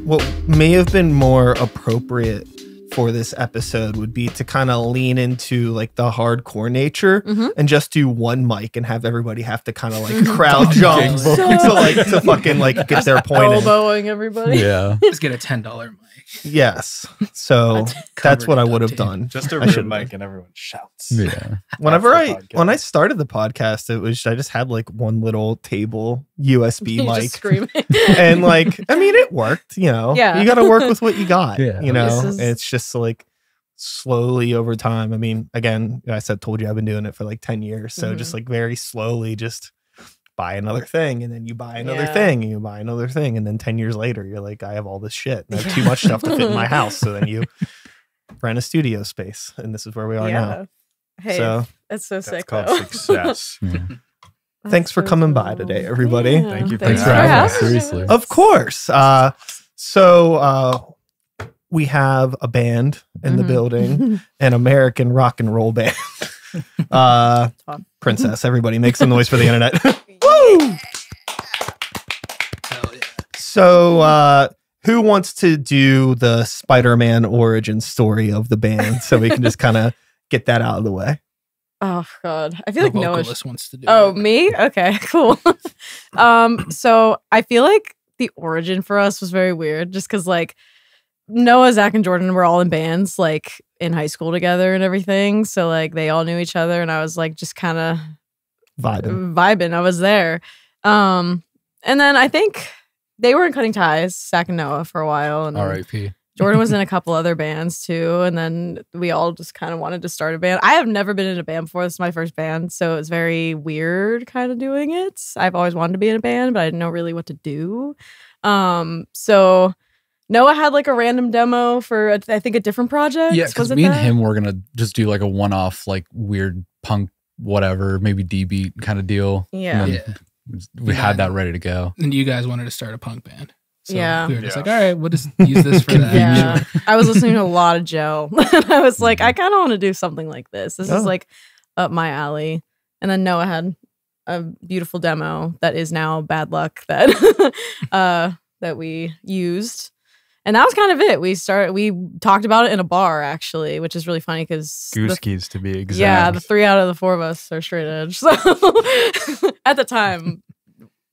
what may have been more appropriate for this episode would be to kind of lean into like the hardcore nature and just do one mic and have everybody have to kind of like crowd jump to fucking like get their point elbowing everybody. Yeah. Just get a $10 mic. Yes. So that's what I would have done. Just a room mic and everyone shouts. Yeah. When I started the podcast, I just had like one little table USB mic. Just screaming. And like, I mean, it worked, you know. Yeah. You got to work with what you got, Yeah. you know. It's just like slowly over time. I mean, again, told you I've been doing it for like 10 years. So just like very slowly just buy another thing, and then you buy another thing, and you buy another thing, and then 10 years later you're like, I have all this shit and I have too much stuff to fit in my house. So then you rent a studio space, and this is where we are now. Hey, so that's so sick. That's called success. thanks for coming by today, everybody. Yeah. Thank you. Thanks for having us. Seriously. Of course. So we have a band in the building, an American rock and roll band. Princess, everybody make some noise for the internet. Woo! So who wants to do the Spider-Man origin story of the band so we can just kind of get that out of the way? Oh God, I feel like Noah wants to do. Oh, me? Okay, cool. So I feel like the origin for us was very weird, just because like Noah, Zach, and Jordan were all in bands like in high school together and everything. So like they all knew each other, and I was like just kind of vibing. I was there. And then I think they were in Cutting Ties, Zach and Noah, for a while. And R.I.P. Jordan was in a couple other bands too. And then we all just kind of wanted to start a band. I have never been in a band before. This is my first band. So it's very weird kind of doing it. I've always wanted to be in a band, but I didn't know really what to do. So Noah had like a random demo for, I think, a different project. Yeah, because me and him were going to just do like a one-off, like weird punk, whatever, maybe D-beat kind of deal. Yeah. We had that ready to go. And you guys wanted to start a punk band. So yeah. we were just like, all right, we'll just use this for that. Yeah. I was listening to a lot of Joe. And I was like, I kind of want to do something like this. This is like up my alley. And then Noah had a beautiful demo that is now Bad Luck that that we used. And that was kind of it. We talked about it in a bar, actually, which is really funny because Goose Keys, to be exact. Yeah, the 3 out of the 4 of us are straight edge. So at the time,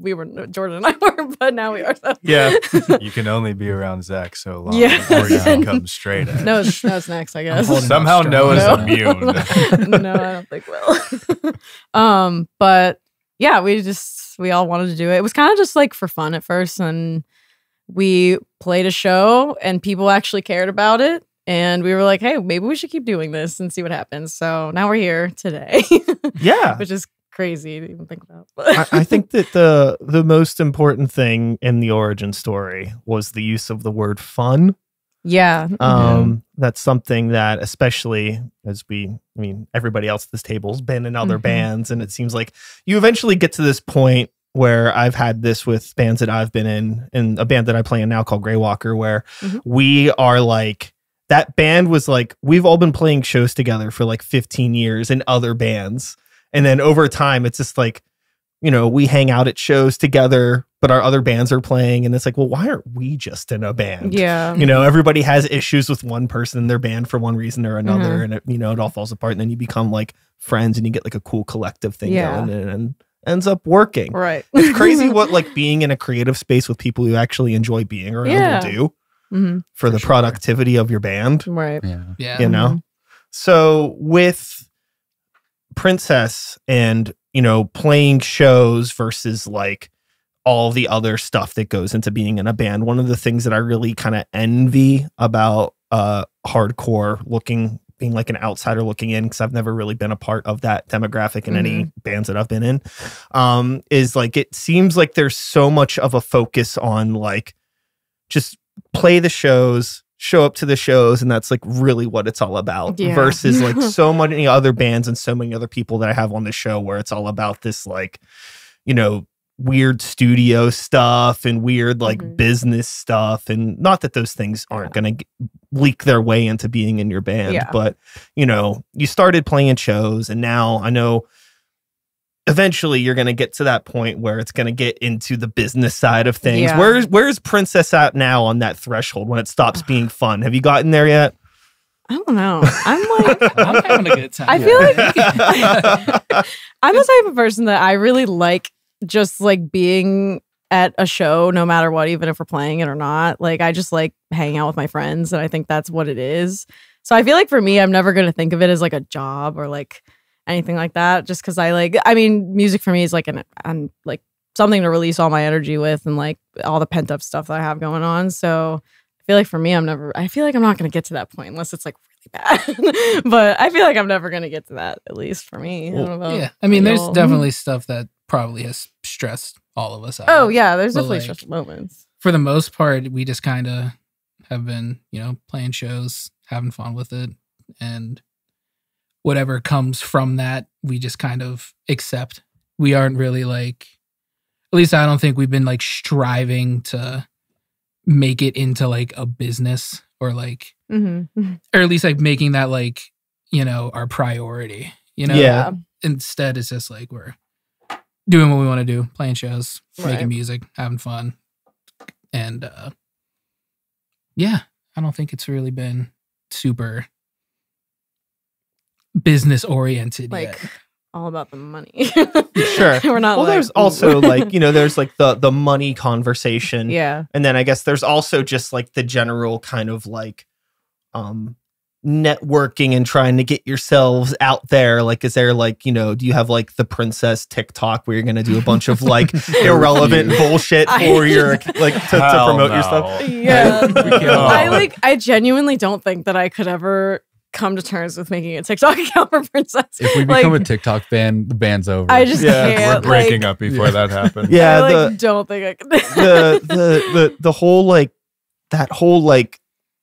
Jordan and I were, but now we are. So. Yeah. You can only be around Zach so long Yeah. before you become straight edge. No, it's next, I guess. Somehow Noah's immune. No, I don't think will. But yeah, we all wanted to do it. It was kind of just like for fun at first, and we played a show and people actually cared about it. And we were like, hey, maybe we should keep doing this and see what happens. So now we're here today. Yeah. Which is crazy to even think about. I think that the most important thing in the origin story was the use of the word fun. Yeah. That's something that, especially as everybody else at this table has been in other bands, and it seems like you eventually get to this point where I've had this with bands that I've been in a band that I play in now called Greywalker, where we are like, that band was like, we've all been playing shows together for like 15 years in other bands. And then over time, it's just like, you know, we hang out at shows together, but our other bands are playing. And it's like, well, why aren't we just in a band? Yeah. You know, everybody has issues with one person in their band for one reason or another. And, it all falls apart. And then you become like friends and you get like a cool collective thing going, and ends up working. Right. It's crazy what like being in a creative space with people you actually enjoy being around will do for the productivity of your band. Right. Yeah. You know? So with Princess and, playing shows versus like all the other stuff that goes into being in a band, one of the things that I really kind of envy about hardcore being like an outsider looking in, because I've never really been a part of that demographic in any bands that I've been in, is like, it seems like there's so much of a focus on like, just play the shows, show up to the shows, and that's like really what it's all about, versus like so many other bands and so many other people that I have on the show where it's all about this like, weird studio stuff and weird like business stuff. And not that those things aren't going to leak their way into being in your band, but you started playing shows, and now I know eventually you're going to get to that point where it's going to get into the business side of things. Yeah. Where's Princess at now on that threshold when it stops being fun? Have you gotten there yet? I don't know. I'm like, I'm having a good time. I feel like I'm the type of person that I really like just like being at a show no matter what, even if we're playing it or not. Like I just like hanging out with my friends, and I think that's what it is. So I feel like for me, I'm never going to think of it as like a job or like anything like that, just because I mean, music for me is like like something to release all my energy with and like all the pent up stuff that I have going on. So I feel like for me, I feel like I'm not going to get to that point unless it's like really bad. But I feel like I'm never going to get to that, at least for me. I don't know about Yeah, I mean, there's y'all. definitely stuff that probably has stressed all of us out. Oh yeah, there's But, definitely like, stressful moments. For the most part, we just kind of have been, playing shows, having fun with it, and whatever comes from that, we just kind of accept. We aren't really like, at least I don't think we've been like striving to make it into like a business or like, Mm-hmm. or at least like making that like, our priority, Yeah. Instead, it's just like we're doing what we want to do, playing shows, Right. making music, having fun. And yeah, I don't think it's really been super business oriented Like yet. all about the money. Sure. We're not Well, like, there's also like, there's like the money conversation. yeah. And then I guess there's also just like the general kind of like networking and trying to get yourselves out there. Like, is there like, do you have like the Princess TikTok where you're going to do a bunch of like irrelevant bullshit for your like to promote your stuff? Yeah. can't. I genuinely don't think that I could ever come to terms with making a TikTok account for Princess. If we Like, become a TikTok band, the band's over. I just Yeah, can't. We're breaking like, up before that happens. Yeah, I like, don't think I could. the whole like that whole like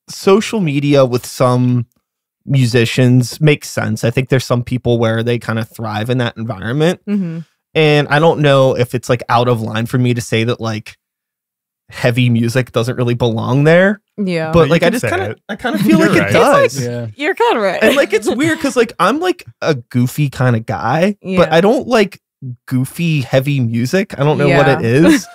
social media with some musicians makes sense. I think there's some people where they kind of thrive in that environment. Mhm. And I don't know if it's like out of line for me to say that like heavy music doesn't really belong there. Yeah. But you like I can just say kind of it. I kind of feel You're like right. it does. Yeah. You're kind of right. And like it's weird because like I'm like a goofy kind of guy, but Yeah. I don't like goofy heavy music. I don't know what Yeah. it is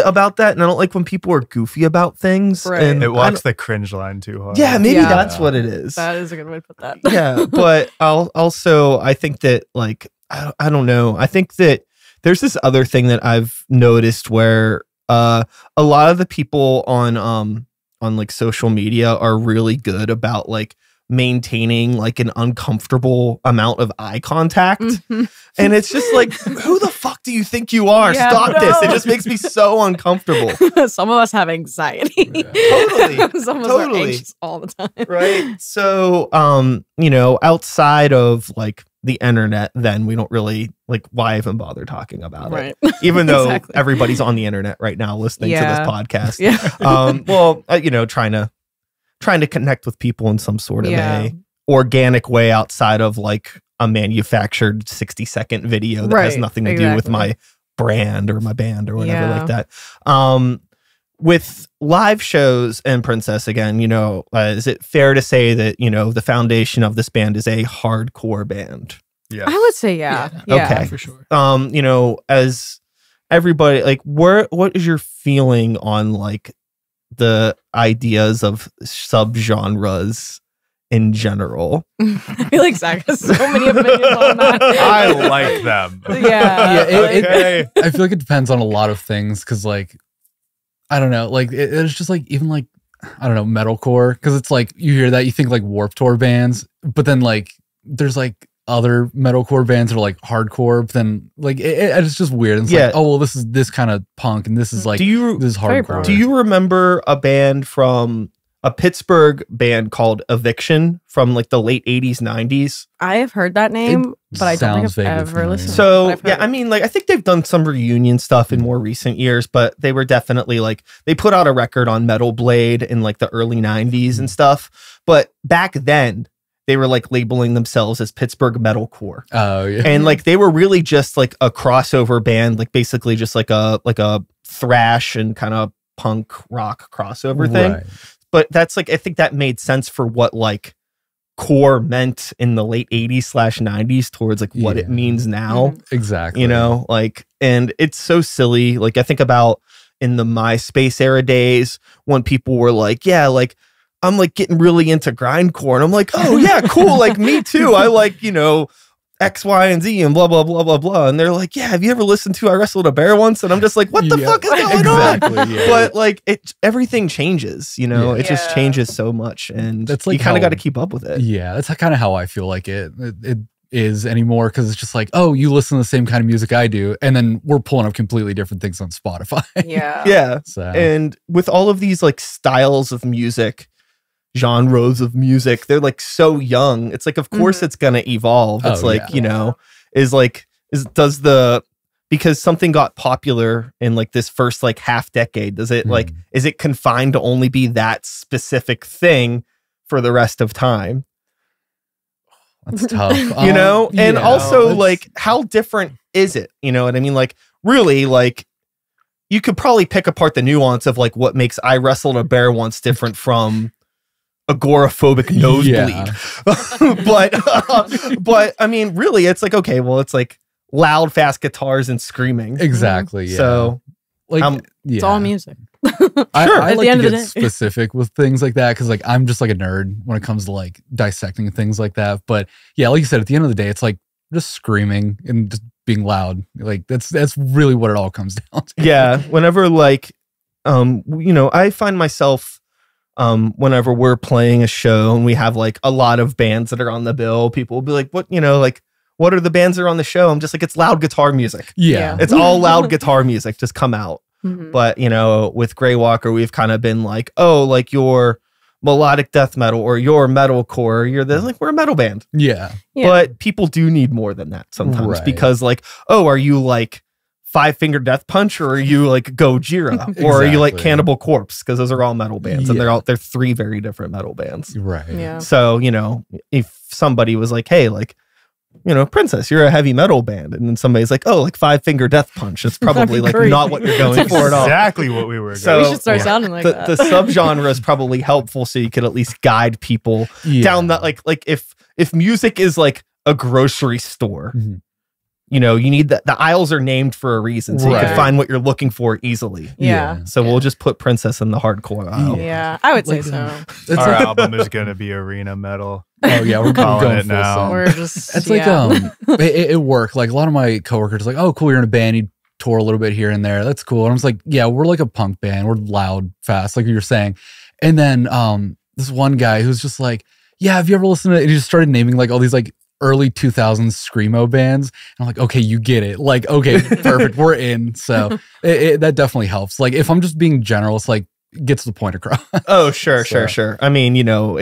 about that, and I don't like when people are goofy about things. Right. And It I walks don't- the cringe line too hard. yeah, maybe Yeah. that's what it is. That is a good way to put that. Yeah, but I'll also I think that like I don't know. I think that there's this other thing that I've noticed where a lot of the people on like social media are really good about like maintaining like an uncomfortable amount of eye contact. Mhm. And it's just like, who the fuck do you think you are? Yeah, Stop this. It no. just makes me so uncomfortable. Some of us have anxiety. Totally. Some of us Totally. are anxious all the time. Right. So, outside of like the internet, then we don't really like, why even bother talking about Right. it? Even though Exactly. everybody's on the internet right now listening Yeah. to this podcast. Yeah. Trying to connect with people in some sort of Yeah. a organic way outside of like a manufactured 60-second video that has Right, nothing to do with exactly. my brand or my band or whatever Yeah. like that. With live shows and Princess again, is it fair to say that, the foundation of this band is a hardcore band? Yes. I would say yeah. Yeah. Okay. for sure. As everybody, like, what is your feeling on like the ideas of subgenres in general? I feel like Zach has so many opinions on that. I like them. Yeah. Yeah, Okay. I feel like it depends on a lot of things because, like, I don't know, like it's just like even like I don't know metalcore because it's like you hear that you think like Warped Tour bands, but then like there's like other metalcore bands that are like hardcore, but then like it's just weird. It's Yeah. like, oh well, this is this kind of punk, and this is like do you this is Very hardcore. broad. do you remember a band from a Pittsburgh band called Eviction from like the late 80s, 90s? I have heard that name, but I don't sounds think I've vaguely ever familiar. listened. So but I've heard yeah, I it. mean, like I think they've done some reunion stuff in more recent years, but they were definitely like they put out a record on Metal Blade in like the early 90s and stuff. But back then they were like labeling themselves as Pittsburgh Metalcore. Oh yeah, And like they were really just like a crossover band, like basically just like a thrash and kind of punk rock crossover thing. Right. But that's like I think that made sense for what like core meant in the late 80s/90s towards like what it means now. Exactly. You know, like, and it's so silly. Like I think about in the MySpace era days when people were like, yeah, like I'm like getting really into grindcore, and I'm like, oh yeah, cool. Like me too. I like, you know, X, Y, and Z and blah, blah, blah, blah, blah. And they're like, yeah, have you ever listened to I Wrestled a Bear Once? And I'm just like, what the fuck is going on? Yeah. But like everything changes, you know, it just changes so much. And that's like you kind of got to keep up with it. Yeah, that's kind of how I feel like it is anymore, because it's just like, oh, you listen to the same kind of music I do, and then we're pulling up completely different things on Spotify. Yeah. Yeah. So. And with all of these like styles of music, genres of music, they're like so young. It's like, of course it's gonna evolve. It's you know, because something got popular in like this first like half decade, does it like, is it confined to only be that specific thing for the rest of time? That's tough. You know? And also like, how different is it? You know what I mean? Like really, like you could probably pick apart the nuance of like what makes I Wrestled a Bear Once different from agoraphobic nosebleed. But I mean, really, it's like, okay, well, it's like loud, fast guitars and screaming. Exactly. Yeah. So like, it's all music. I At like the end to of the get day. specific with things like that, because like I'm just like a nerd when it comes to like dissecting things like that. But yeah, like you said, at the end of the day, it's like just screaming and just being loud. Like that's really what it all comes down to. Yeah. Whenever like, you know, I find myself, whenever we're playing a show and we have like a lot of bands that are on the bill, people will be like, what, you know, like, what are the bands that are on the show? I'm just like, it's loud guitar music. Yeah. It's all loud guitar music. Just come out. But, you know, with Grey Walker, we've kind of been like, oh, like your melodic death metal or your metalcore, you're the, like, we're a metal band. Yeah. But people do need more than that sometimes, Right. because like, oh, are you like Five Finger Death Punch, or are you like Gojira, or are you like Exactly. Cannibal Corpse? Because those are all metal bands, and they're three very different metal bands. Right. Yeah. So, you know, if somebody was like, hey, like, you know, Princess, you're a heavy metal band, and then somebody's like, oh, like Five Finger Death Punch, it's probably like great. not what you're going for at all. Exactly what we were So- going We should start sounding like that. The subgenre is probably helpful, so you could at least guide people down that, like if music is like a grocery store, you know, you need the aisles are named for a reason, so you Right. can find what you're looking for easily. Yeah. So we'll just put Princess in the hardcore aisle. Yeah. I would say Like, so. It's Our like, album is going to be arena metal. oh yeah, we're Calling going it full now. song. We're just It's like it worked. Like a lot of my coworkers like, oh cool, you're in a band, you tour a little bit here and there. That's cool. And I was like, yeah, we're like a punk band. We're loud, fast, like you were saying. And then this one guy who's just like, yeah, have you ever listened to it? And he just started naming like all these like early 2000s screamo bands. And I'm like, okay, you get it. Like, okay, perfect. We're in. So that definitely helps. Like if I'm just being general, it's like gets the point across. Oh, sure. So- I mean, you know,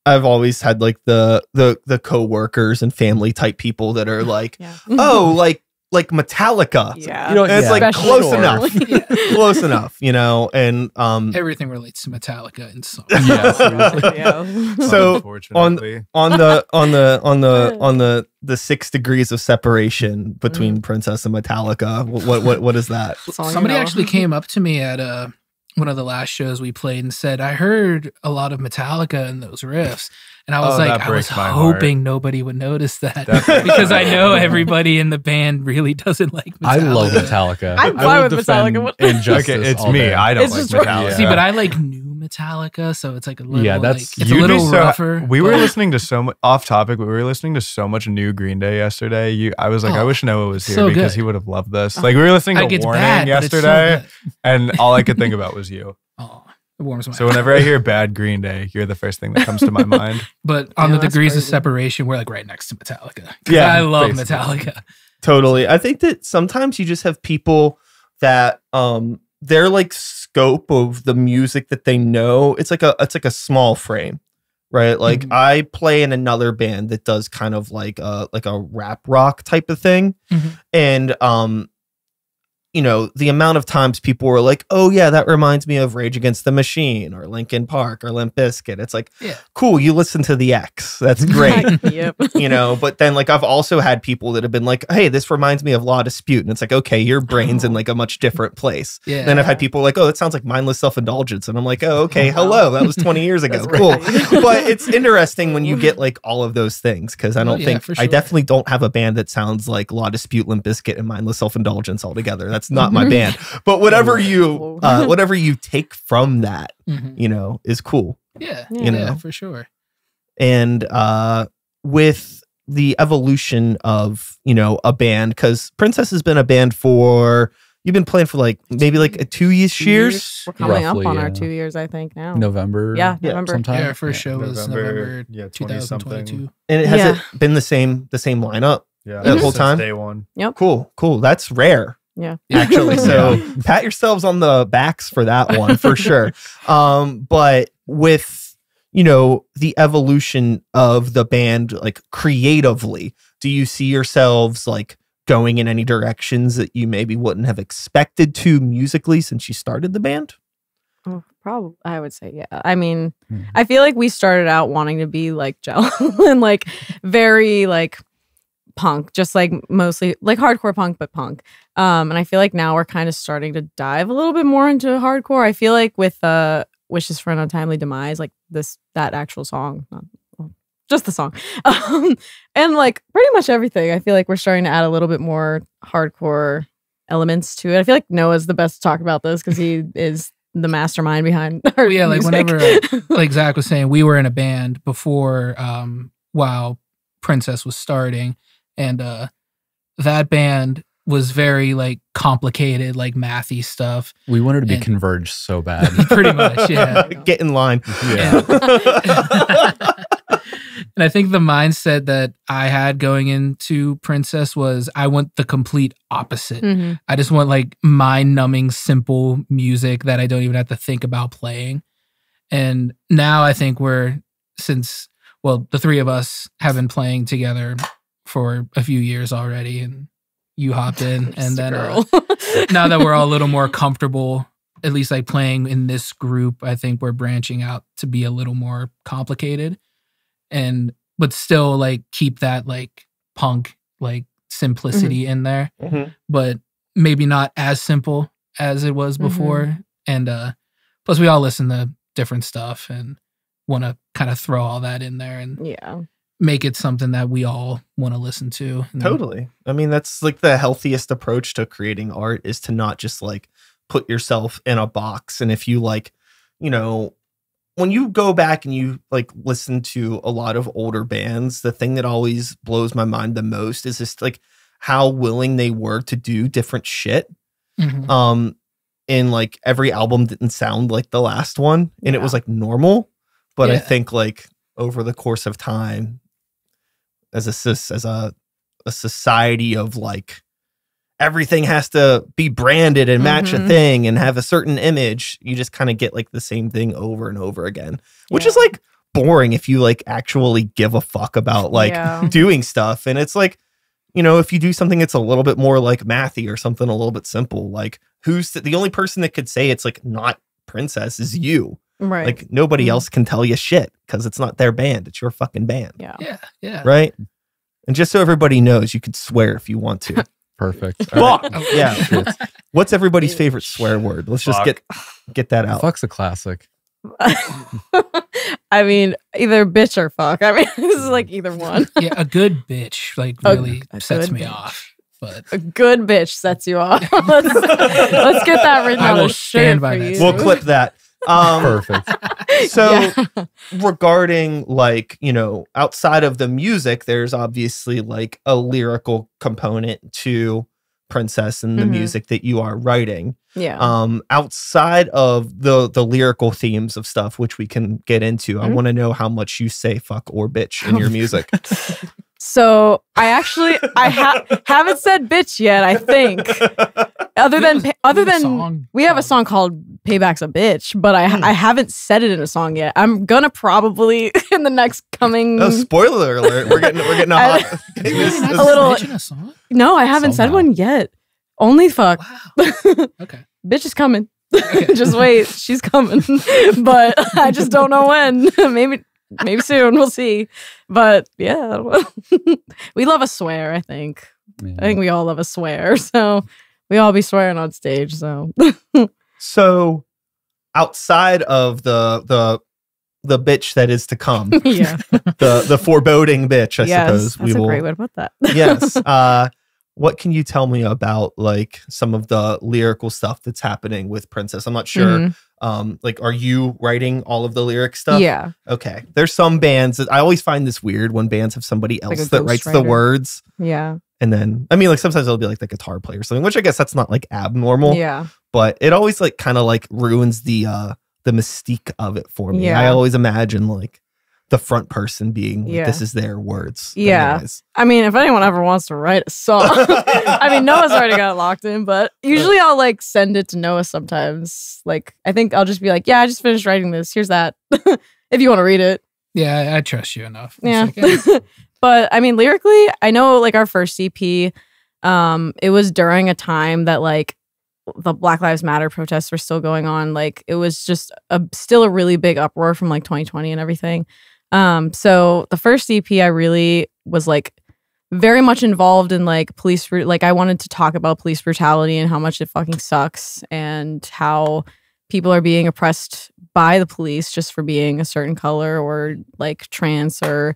I've always had like the co-workers and family type people that are like, Yeah. oh, like Metallica. Yeah. You know, And it's like Especially- close enough. Close enough, you know, and Everything relates to Metallica in some. Yeah, seriously. Yeah. So Unfortunately. on the 6 degrees of separation between Princess and Metallica, what is that? Song you Somebody know. actually came up to me at one of the last shows we played and said, I heard a lot of Metallica in those riffs. And I was Oh, like, that I was breaks my heart. hoping nobody would notice that That breaks because my I know heart. everybody in the band really doesn't like Metallica. I love Metallica. I'm I fine will with defend Metallica. Injustice Okay, it's all me. day. I don't It's like just- Metallica. See, but I like new Metallica, so it's like a little, Yeah, like, that's- it's a You'd be little rougher. We were but- listening to so much off topic. We were listening to so much new Green Day yesterday. I was like, I Oh, wish Noah was here so because good. he would have loved this. Like we were listening I to get Warning bad, but it's so yesterday, good. and all I could think about was you. Oh, it warms my So whenever I hear bad Green Day, you're the first thing that comes to my mind. But on Yeah, the that's degrees of crazy. separation, we're like right next to Metallica. 'Cause Yeah, I love basically. Metallica. Totally. I think that sometimes you just have people that their like scope of the music that they know, it's like a small frame, right? Like Mhm. I play in another band that does kind of like a rap rock type of thing. Mhm. And you know, the amount of times people were like, oh yeah, that reminds me of Rage Against the Machine or Linkin Park or Limp Bizkit. It's like, cool, you listen to the X. That's great. Yep. You know, but then like I've also had people that have been like, hey, this reminds me of Law Dispute. And it's like, okay, your brain's in like a much different place. Yeah. Then I've had people like, oh, that sounds like mindless self-indulgence. And I'm like, oh, okay, hello. That was 20 years ago. Cool. But it's interesting when you get like all of those things, because I don't think, I definitely don't have a band that sounds like Law Dispute, Limp Bizkit, and mindless self-indulgence all together. That's not my band. But whatever you take from that, you know, is cool. Yeah. You know, for sure. And with the evolution of, you know, a band, because Princess has been a band for, you've been playing for like maybe like 2 years. We're coming Roughly, up on our yeah. 2 years, I think now. November. Yeah, November. Sometime. Yeah, our first show was November 2022. And it has it been the same lineup that whole time? Day one. Yep. Cool. That's rare. Yeah. Actually. So pat yourselves on the backs for that one for sure. But with, you know, the evolution of the band, like creatively, do you see yourselves like going in any directions that you maybe wouldn't have expected to musically since you started the band? Oh, probably, I would say, yeah. I mean, I feel like we started out wanting to be like Jello and like very like punk, just like mostly like hardcore punk, but punk. And I feel like now we're kind of starting to dive a little bit more into hardcore. I feel like with Wishes for an Untimely Demise, like that actual song, just the song, and like pretty much everything. I feel like we're starting to add a little bit more hardcore elements to it. I feel like Noah's the best to talk about this because he is the mastermind behind our like music. whenever like Zach was saying, we were in a band before while Princess was starting, and that band was very like complicated, like mathy stuff. We wanted to be converged so bad. Pretty much, yeah. Get in line. Yeah. And I think the mindset that I had going into Princess was I want the complete opposite. Mm-hmm. I just want like mind-numbing, simple music that I don't even have to think about playing. And now I think the three of us have been playing together for a few years already, and you hopped in, and then now that we're all a little more comfortable, at least like playing in this group, I think we're branching out to be a little more complicated, but still like keep that like punk like simplicity in there, but maybe not as simple as it was before. And plus we all listen to different stuff and want to kind of throw all that in there and make it something that we all want to listen to. Totally. I mean, that's like the healthiest approach to creating art, is to not just like put yourself in a box. And if you like, you know, when you go back and you like listen to a lot of older bands, the thing that always blows my mind the most is just like how willing they were to do different shit. And like every album didn't sound like the last one, and it was like normal. But I think like over the course of time, as a society of like everything has to be branded and match a thing and have a certain image, you just kind of get like the same thing over and over again, which is like boring if you like actually give a fuck about like doing stuff. And it's like, you know, if you do something that's a little bit more like mathy or something a little bit simple, like who's the only person that could say it's like not Princess is you. Right. Like nobody else can tell you shit because it's not their band. It's your fucking band. Yeah. Right. And just so everybody knows, you could swear if you want to. Perfect. Fuck. Yeah. What's everybody's favorite swear word? Let's just get that out. Fuck's a classic. I mean, either bitch or fuck. I mean, this is like either one. Yeah, a good bitch like really sets me off. But a good bitch sets you off. let's get that written on a shirt for you. We'll clip that. Perfect. So regarding like, you know, outside of the music, there's obviously like a lyrical component to Princess and the music that you are writing. Outside of the lyrical themes of stuff, which we can get into, I want to know how much you say fuck or bitch in your music. So I haven't said bitch yet, I think. Other than we have a song called Payback's a Bitch, but I haven't said it in a song yet. I'm gonna probably in the next coming. Oh, spoiler alert! We're getting a hot. a little. No, I haven't said one yet. Only fuck. Wow. Okay. Bitch is coming. Okay. Just wait. She's coming. But I just don't know when. Maybe soon. We'll see. But yeah. We love a swear, I think. Yeah. I think we all love a swear. So we all be swearing on stage. So So outside of the bitch that is to come, yeah. the foreboding bitch, I suppose That's a great way to put that. Yes. What can you tell me about like some of the lyrical stuff that's happening with Princess? I'm not sure. Like, are you writing all of the lyric stuff? Yeah. Okay. There's some bands that I always find this weird when bands have somebody else Like a that writes the ghostwriter. words. Yeah. And then, I mean, like sometimes it'll be like the guitar player or something, which I guess that's not like abnormal, Yeah. but it always like kind of like ruins the mystique of it for me. Yeah. I always imagine like the front person being like, Yeah. this is their words. But Yeah. anyways. I mean, if anyone ever wants to write a song, I mean, Noah's already got it locked in, but usually I'll like send it to Noah sometimes. Like, I think I'll just be like, yeah, I just finished writing this. Here's that. If you want to read it. Yeah, I trust you enough. It's Yeah. like, eh. But I mean, lyrically, I know like our first EP, it was during a time that like the Black Lives Matter protests were still going on. Like it was just still a really big uproar from like 2020 and everything. So the first EP, I really was like very much involved in like like I wanted to talk about police brutality and how much it fucking sucks and how people are being oppressed by the police just for being a certain color or like trans or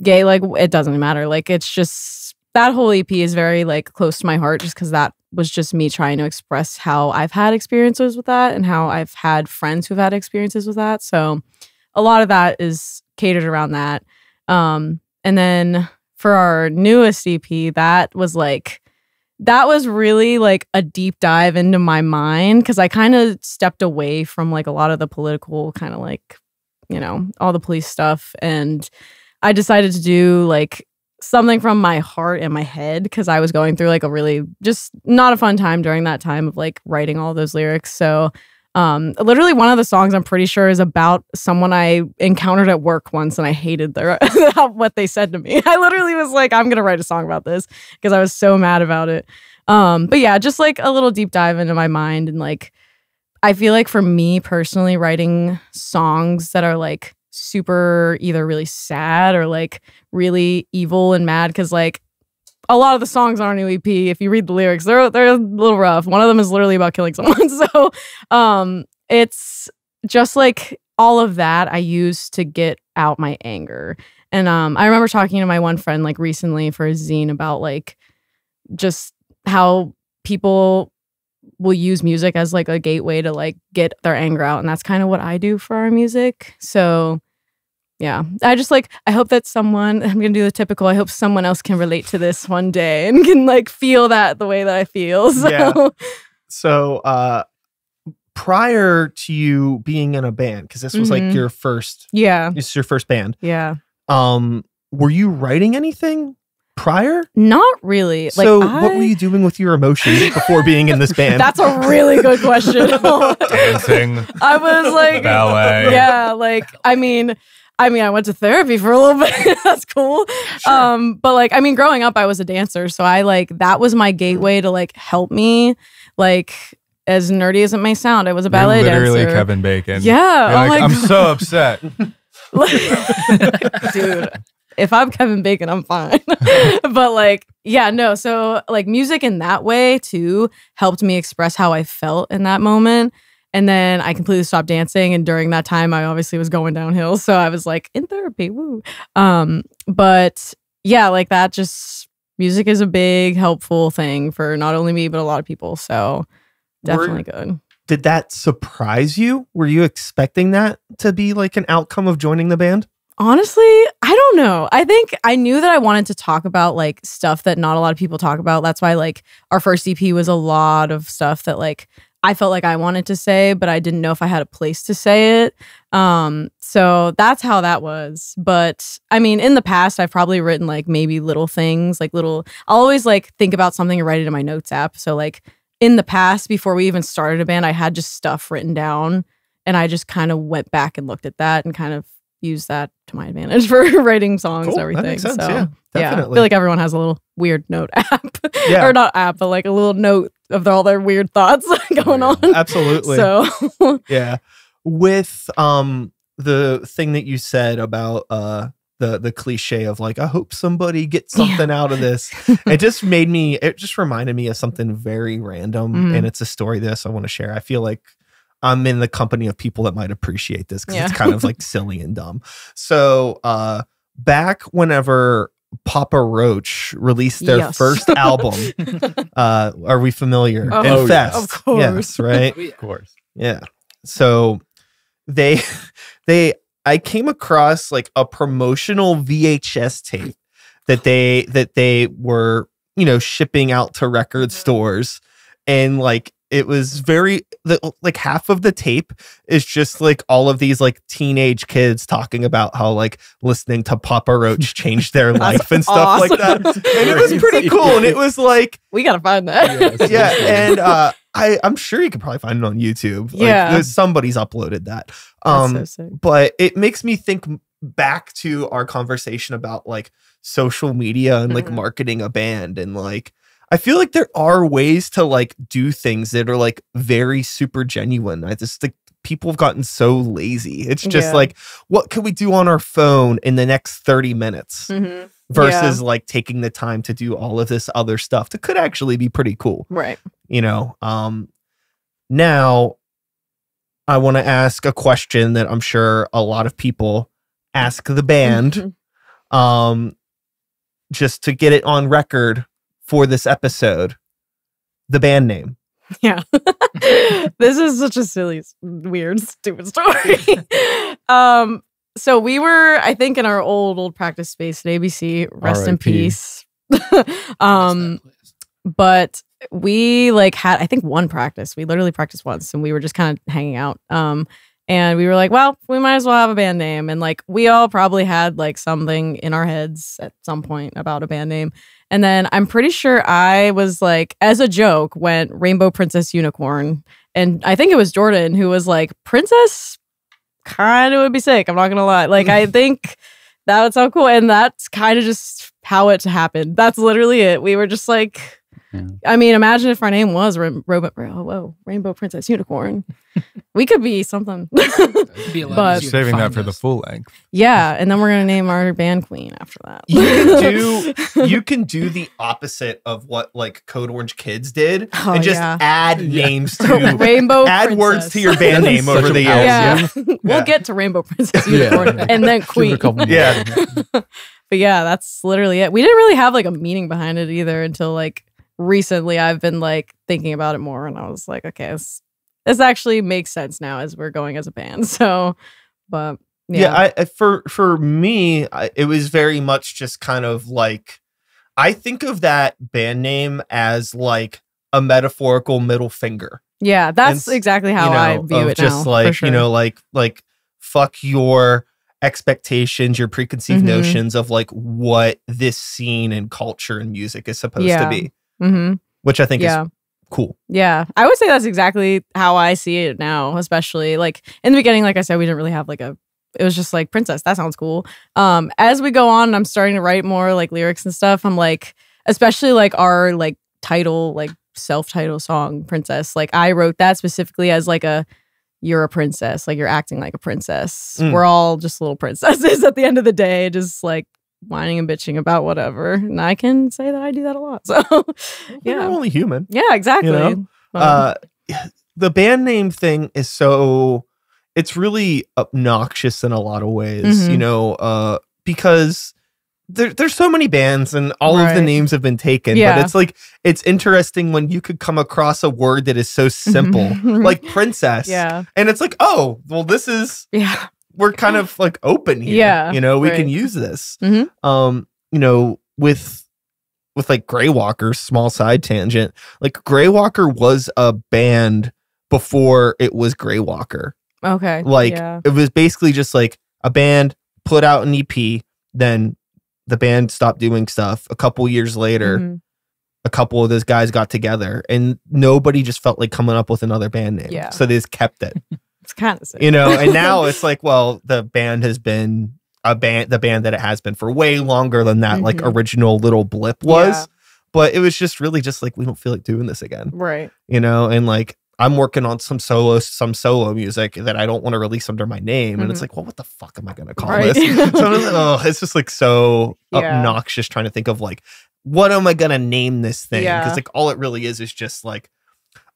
gay. Like it doesn't matter. Like it's just that whole EP is very like close to my heart just because that was just me trying to express how I've had experiences with that and how I've had friends who've had experiences with that. So a lot of that is catered around that. And then for our newest EP, that was really like a deep dive into my mind because I kind of stepped away from like a lot of the political kind of like, you know, all the police stuff. And I decided to do like something from my heart and my head because I was going through like a really just not a fun time during that time of like writing all those lyrics. So literally one of the songs I'm pretty sure is about someone I encountered at work once and I hated what they said to me. I literally was like, I'm gonna write a song about this because I was so mad about it. But yeah, just like a little deep dive into my mind and like I feel like for me personally writing songs that are like super either really sad or like really evil and mad because like a lot of the songs on our new EP, if you read the lyrics, they're a little rough. One of them is literally about killing someone. So it's just like all of that I use to get out my anger. And I remember talking to my one friend like recently for a zine about like just how people will use music as like a gateway to like get their anger out. And that's kind of what I do for our music. So yeah, I just like, I hope that I'm going to do the typical, I hope someone else can relate to this one day and can like feel that the way that I feel. So. Yeah. So prior to you being in a band, because this was like your first, this is your first band. Yeah. Were you writing anything prior? Not really. So what were you doing with your emotions before being in this band? That's a really good question. Dancing, I was like, ballet. yeah, like, I mean, I went to therapy for a little bit. That's cool. Sure. But like, I mean, growing up, I was a dancer. So I like, that was my gateway to like help me. Like, as nerdy as it may sound, I was a ballet literally dancer. Kevin Bacon. Yeah. You're Oh like, my I'm God. so upset. Dude, if I'm Kevin Bacon, I'm fine. But like, yeah, no. So like music in that way too helped me express how I felt in that moment. And then I completely stopped dancing. And during that time, I obviously was going downhill. So I was like in therapy. Woo. But yeah, like that just music is a big helpful thing for not only me, but a lot of people. So definitely good. Did that surprise you? Were you expecting that to be like an outcome of joining the band? Honestly, I don't know. I think I knew that I wanted to talk about like stuff that not a lot of people talk about. That's why like our first EP was a lot of stuff that like I felt like I wanted to say, but I didn't know if I had a place to say it. So that's how that was. But I mean, in the past, I've probably written like maybe little things, like I'll always like think about something and write it in my notes app. So like in the past, before we even started a band, I had just stuff written down and I just kind of went back and looked at that and kind of use that to my advantage for writing songs Cool. and everything. That makes sense. So, Yeah, I definitely. feel like everyone has a little weird note app. Yeah. Or not app, but like a little note of all their weird thoughts going on. Absolutely. So Yeah. With the thing that you said about the cliche of like, I hope somebody gets something out of this. It just reminded me of something very random. And it's a story I want to share. I feel like I'm in the company of people that might appreciate this because it's kind of like silly and dumb. So back whenever Papa Roach released their first album, are we familiar? Oh, Infest. of course. Yes, right? Of course. Yeah. So I came across like a promotional VHS tape that they were, shipping out to record stores, and like it was like half of the tape is just like all of these like teenage kids talking about how like listening to Papa Roach changed their life and stuff like that. And it was pretty cool. And it was like, we gotta find that. yeah. And I'm sure you could probably find it on YouTube. Like, somebody's uploaded that. That's so sick. But it makes me think back to our conversation about like social media and like marketing a band, and like I feel like there are ways to like do things that are like very super genuine. I just think people have gotten so lazy. It's just like, what can we do on our phone in the next 30 minutes versus like taking the time to do all of this other stuff that could actually be pretty cool. Right. Now I want to ask a question that I'm sure a lot of people ask the band, just to get it on record for this episode. The band name. Yeah. This is such a silly, weird, stupid story. So we were, I think, in our old practice space at ABC. Rest in peace. But we like had, I think, one practice. We literally practiced once, and we were just kind of hanging out. And we were like, well, we might as well have a band name. And like, we all probably had like something in our heads at some point about a band name. And then I'm pretty sure I was like, as a joke, went Rainbow Princess Unicorn. And I think it was Jordan who was like, Princess kind of would be sick. I'm not going to lie. Like, I think that would sound cool. And that's kind of just how it happened. That's literally it. We were just like, I mean, imagine if our name was Rainbow Princess Unicorn. We could be something. But saving that for the full length. Yeah, and then we're gonna name our band queen after that. You can do the opposite of what like Code Orange Kids did, and just add names to Rainbow. Add Princess. words to your band name over the years. Yeah, we'll get to Rainbow Princess Unicorn and then Queen. Yeah, but yeah, that's literally it. We didn't really have like a meaning behind it either until like recently. I've been like thinking about it more, and I was like, okay, this actually makes sense now as we're going as a band. So, but I for me, it was very much just kind of like, I think of that band name as like a metaphorical middle finger. Yeah, that's exactly how I view it just now. Like, for sure. like fuck your expectations, your preconceived notions of like what this scene and culture and music is supposed to be. Which I think is cool. Yeah. I would say that's exactly how I see it now, especially like in the beginning, like I said, we didn't really have like it was just like Princess, that sounds cool. As we go on and I'm starting to write more like lyrics and stuff, I'm like, especially like our like title, like self-title song, Princess, like I wrote that specifically as like you're a princess, like you're acting like a princess. We're all just little princesses at the end of the day, just like whining and bitching about whatever, and I can say that I do that a lot. So We're only human. Yeah, exactly. The band name thing is it's really obnoxious in a lot of ways, because there's so many bands and all of the names have been taken. But it's like, it's interesting when you could come across a word that is so simple, like princess. Yeah. And it's like, oh, well, this is we're kind of like open here. Yeah. We can use this. With like Greywalker, small side tangent, like Greywalker was a band before it was Greywalker. Okay. Like it was basically just like a band put out an EP, then the band stopped doing stuff. A couple years later, a couple of those guys got together and nobody just felt like coming up with another band name. Yeah. So they just kept it. It's kind of sick. You know, and now it's like, well, the band has been the band that it has been for way longer than that like original little blip was. Yeah. But it was just really just like, we don't feel like doing this again. Right. You know, and like I'm working on some solo music that I don't want to release under my name. And it's like, well, what the fuck am I going to call this? So I'm like, oh, it's just like so obnoxious trying to think of like, what am I going to name this thing? Because like all it really is just like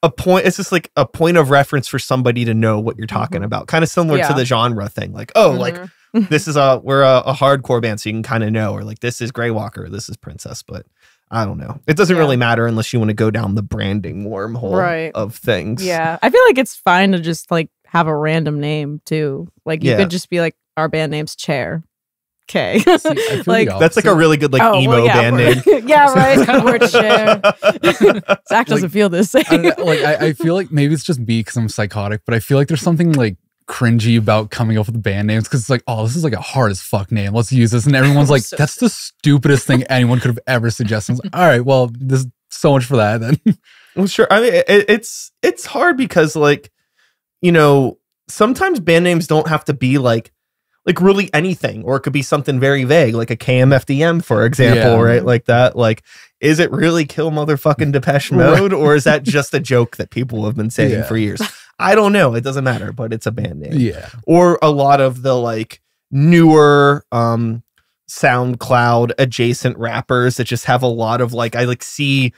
a point. It's just like a point of reference for somebody to know what you're talking about. Kind of similar to the genre thing. Like, oh, like this is we're a hardcore band. So you can kind of know, or like, this is Grey Walker, this is Princess, but I don't know. It doesn't really matter unless you want to go down the branding wormhole of things. Yeah. I feel like it's fine to just like have a random name too. Like you could just be like, our band name's Chair. Okay. Like that's like a really good like emo band name. Yeah, right. We're Chair. Zach doesn't feel this same. I feel like maybe it's just me because I'm psychotic, but I feel like there's something like cringy about coming up with band names because it's like, oh, this is like a hard as fuck name. Let's use this. And everyone's like, that's the stupidest thing anyone could have ever suggested. Like, all right, well, there's so much for that then. Well, sure. I mean, it's hard because like, you know, sometimes band names don't have to be like really anything, or it could be something very vague, like a KMFDM, for example, right? Like that. Like, is it really Kill Motherfucking Depeche Mode, or is that just a joke that people have been saying for years? I don't know. It doesn't matter, but it's a band name. Yeah. Or a lot of the like newer SoundCloud adjacent rappers that just have a lot of like, I see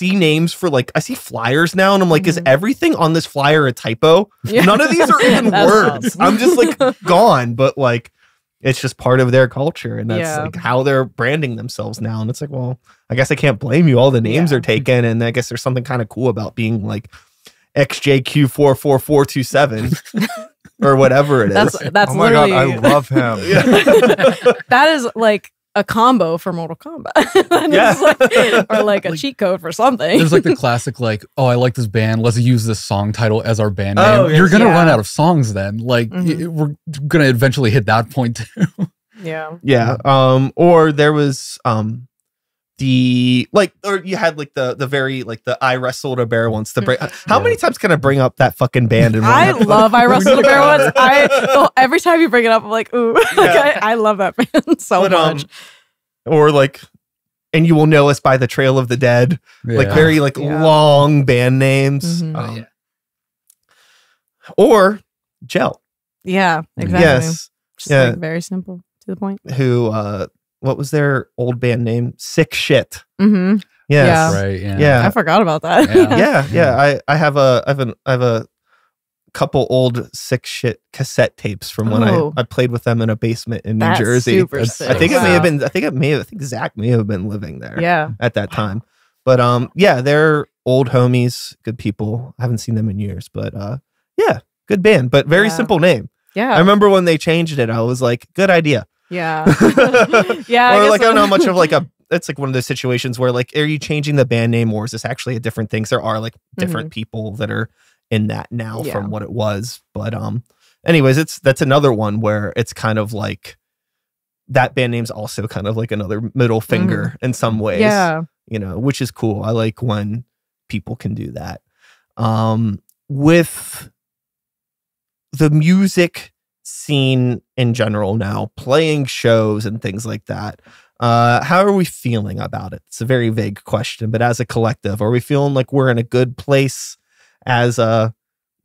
names for like, I see flyers now and I'm like, is everything on this flyer a typo? Yeah. None of these are even words. I'm just like gone, but like, it's just part of their culture. And that's like how they're branding themselves now. And it's like, well, I guess I can't blame you. All the names are taken. And I guess there's something kind of cool about being like XJQ44427 or whatever it is. That's oh my God, I love him. That is like a combo for Mortal Kombat. Or like a cheat code for something. There's like the classic like, oh, I like this band, let's use this song title as our band name. You're gonna run out of songs then. Like we're gonna eventually hit that point too. Yeah. Or there was the like, or you had like the very like the I Wrestled a Bear once to bring. How many times can I bring up that fucking band? I love I Wrestled a Bear once. Every time you bring it up, I'm like, ooh, I love that band so much. Or like, and you will know us by the Trail of the Dead, like very like long band names. Or Gel. Yeah, exactly. Yes. Just like very simple to the point. Who what was their old band name? Sick Shit. Yes. Yeah. Right. Yeah. I forgot about that. I have a couple old Sick Shit cassette tapes from when I played with them in a basement in New Jersey. Super sick. I think it may have been. I think Zach may have been living there. Yeah. At that time, but they're old homies, good people. I haven't seen them in years, but good band, but very simple name. Yeah. I remember when they changed it, I was like, good idea. Yeah. Or like, I don't know how much of like it's like one of those situations where like, are you changing the band name or is this actually a different thing? 'Cause there are like different people that are in that now from what it was. But anyways, that's another one where it's kind of like that band name's also kind of like another middle finger in some ways. Yeah. You know, which is cool. I like when people can do that. With the music scene in general now, playing shows and things like that, how are we feeling about it? It's a very vague question, but as a collective, are we feeling like we're in a good place as a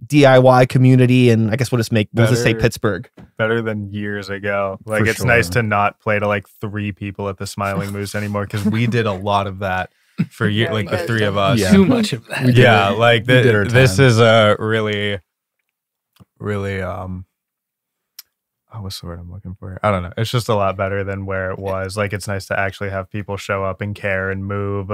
DIY community? And I guess we'll just say Pittsburgh. Better than years ago. Like it's nice to not play to like 3 people at the Smiling Moose anymore, because we did a lot of that for years, like the 3 of us. Too much of that. Like this is a really what's the word I'm looking for? I don't know. It's just a lot better than where it was. Like, it's nice to actually have people show up and care and move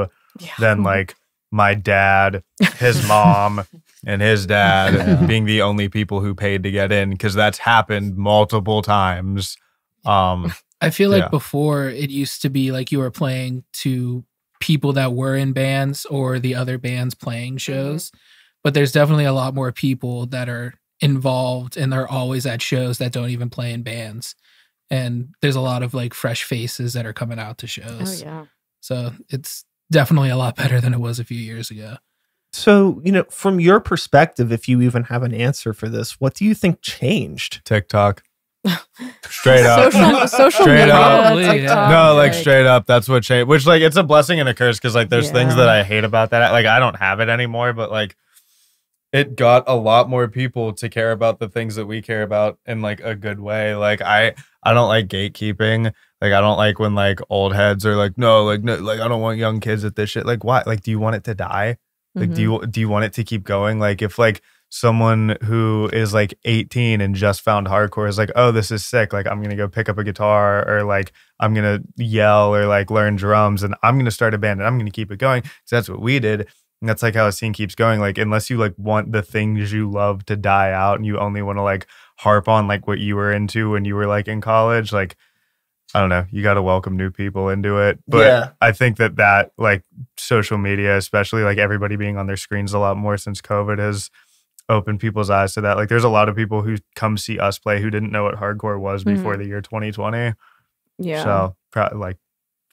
than like my dad, his mom, and his dad being the only people who paid to get in, because that's happened multiple times. I feel like before it used to be like you were playing to people that were in bands or the other bands playing shows, but there's definitely a lot more people that are involved and they're always at shows that don't even play in bands, and there's a lot of like fresh faces that are coming out to shows. So it's definitely a lot better than it was a few years ago. So, from your perspective, if you even have an answer for this, what do you think changed? TikTok. Straight up. Social Straight media. up. Probably, TikTok, No, like straight up. That's what changed. Which, like, it's a blessing and a curse because, like, there's things Yeah. that I hate about that. Like, I don't have it anymore, but, like, it got a lot more people to care about the things that we care about in, like, a good way. Like, I don't like gatekeeping. Like, I don't like when, like, old heads are like, no, I don't want young kids at this shit. Like, why? Like, do you want it to die? Like, do you want it to keep going? Like, if, like, someone who is like 18 and just found hardcore is like, oh, this is sick. Like, I'm going to go pick up a guitar or like, I'm going to yell or like learn drums and I'm going to start a band and I'm going to keep it going. So that's what we did. And that's like how a scene keeps going. Like, unless you like want the things you love to die out and you only want to like harp on like what you were into when you were like in college, like, I don't know, you got to welcome new people into it. But Yeah. I think that like social media, especially like everybody being on their screens a lot more since COVID has open people's eyes to that. Like, there's a lot of people who come see us play who didn't know what hardcore was before the year 2020. Yeah. So, like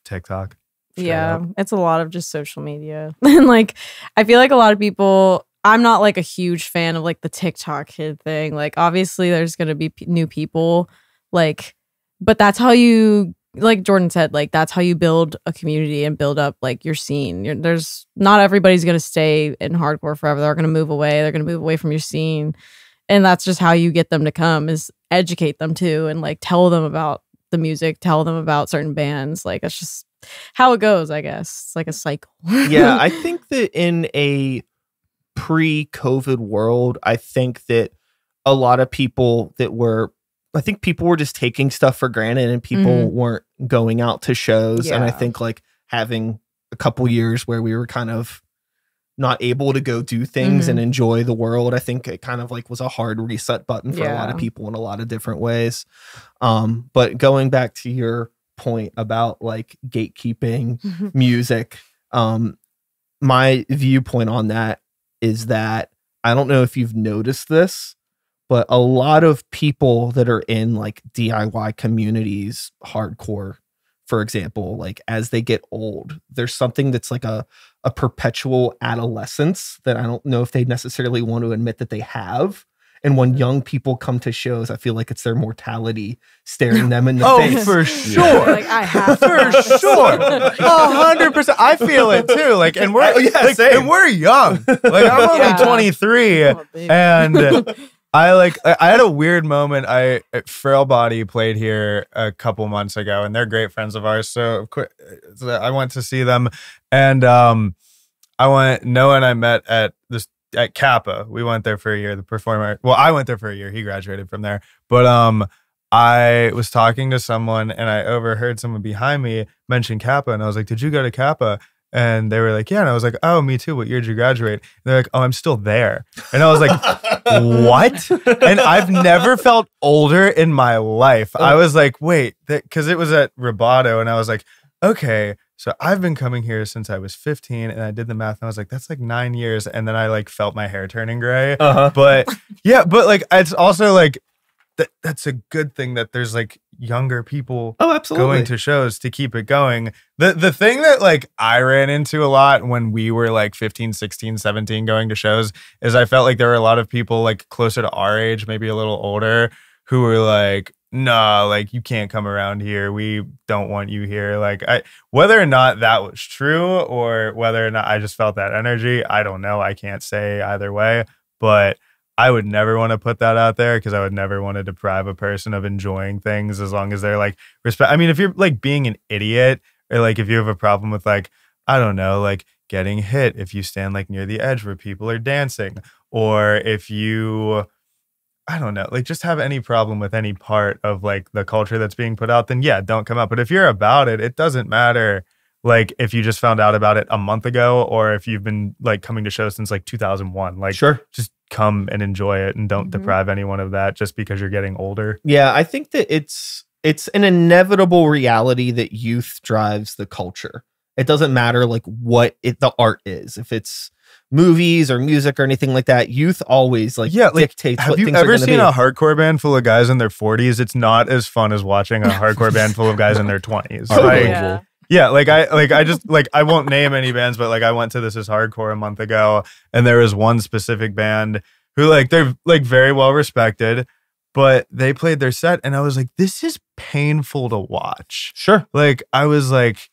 TikTok. Yeah, up. it's a lot of just social media. And like, I feel like a lot of people, I'm not like a huge fan of like the TikTok kid thing. Like, obviously, there's going to be new people, like, but that's how you, like Jordan said, like, that's how you build a community and build up like your scene. There's not everybody's going to stay in hardcore forever. They're going to move away. They're going to move away from your scene. And that's just how you get them to come, is educate them too and like tell them about the music, tell them about certain bands. Like, it's just how it goes, I guess. It's like a cycle. Yeah, I think that in a pre-COVID world, I think that a lot of people I think people were just taking stuff for granted and people weren't going out to shows. And I Yeah. think like having a couple years where we were kind of not able to go do things and enjoy the world, I think it kind of like was a hard reset button for a lot of Yeah. people in a lot of different ways. But going back to your point about like gatekeeping music, my viewpoint on that is that I don't know if you've noticed this, but a lot of people that are in like DIY communities, hardcore, for example, like as they get old, there's something that's like a perpetual adolescence that I don't know if they necessarily want to admit that they have. And when young people come to shows, I feel like it's their mortality staring them in the face. For sure. Like, I have For sure. 100%. I feel it too. Like, and we're same. and we're young. Like, I'm only Yeah. 23 Oh, baby. and I had a weird moment. Frail Body played here a couple months ago, and they're great friends of ours. So of course, I went to see them, and Noah and I met at Kappa. We went there for a year. The performer. Well, I went there for a year. He graduated from there, but I was talking to someone, and I overheard someone behind me mention Kappa, and I was like, "Did you go to Kappa?" And they were like, yeah. And I was like, oh, me too. What year did you graduate? And they're like, oh, I'm still there. And I was like, what? And I've never felt older in my life. I was like, wait, because it was at Roboto. And I was like, okay, so I've been coming here since I was 15. And I did the math. And I was like, that's like 9 years. And then I like felt my hair turning gray. But yeah, but like, it's also like, that's a good thing that there's like younger people going to shows to keep it going. The thing that like I ran into a lot when we were like 15, 16, 17 going to shows is I felt like there were a lot of people like closer to our age, maybe a little older, who were like, no, like you can't come around here. We don't want you here. Like whether or not that was true or whether or not I just felt that energy, I don't know. I can't say either way, but I would never want to put that out there because I would never want to deprive a person of enjoying things as long as they're like respect. I mean, if you're like being an idiot or like if you have a problem with like, I don't know, like getting hit if you stand like near the edge where people are dancing, or if you, I don't know, like just have any problem with any part of like the culture that's being put out, then yeah, don't come out. But if you're about it, it doesn't matter. Like if you just found out about it a month ago, or if you've been like coming to shows since like 2001, like just come and enjoy it and don't deprive anyone of that just because you're getting older. Yeah, I think that it's an inevitable reality that youth drives the culture. It doesn't matter like what the art is. If it's movies or music or anything like that, youth always like dictates have what you things ever are gonna seen be. a hardcore band full of guys in their 40s? It's not as fun as watching a hardcore band full of guys in their 20s. Totally. Yeah. Yeah, I just I won't name any bands, but I went to This Is Hardcore a month ago, and there was one specific band who they're very well respected, but they played their set, and I was like, this is painful to watch. Sure. I was like,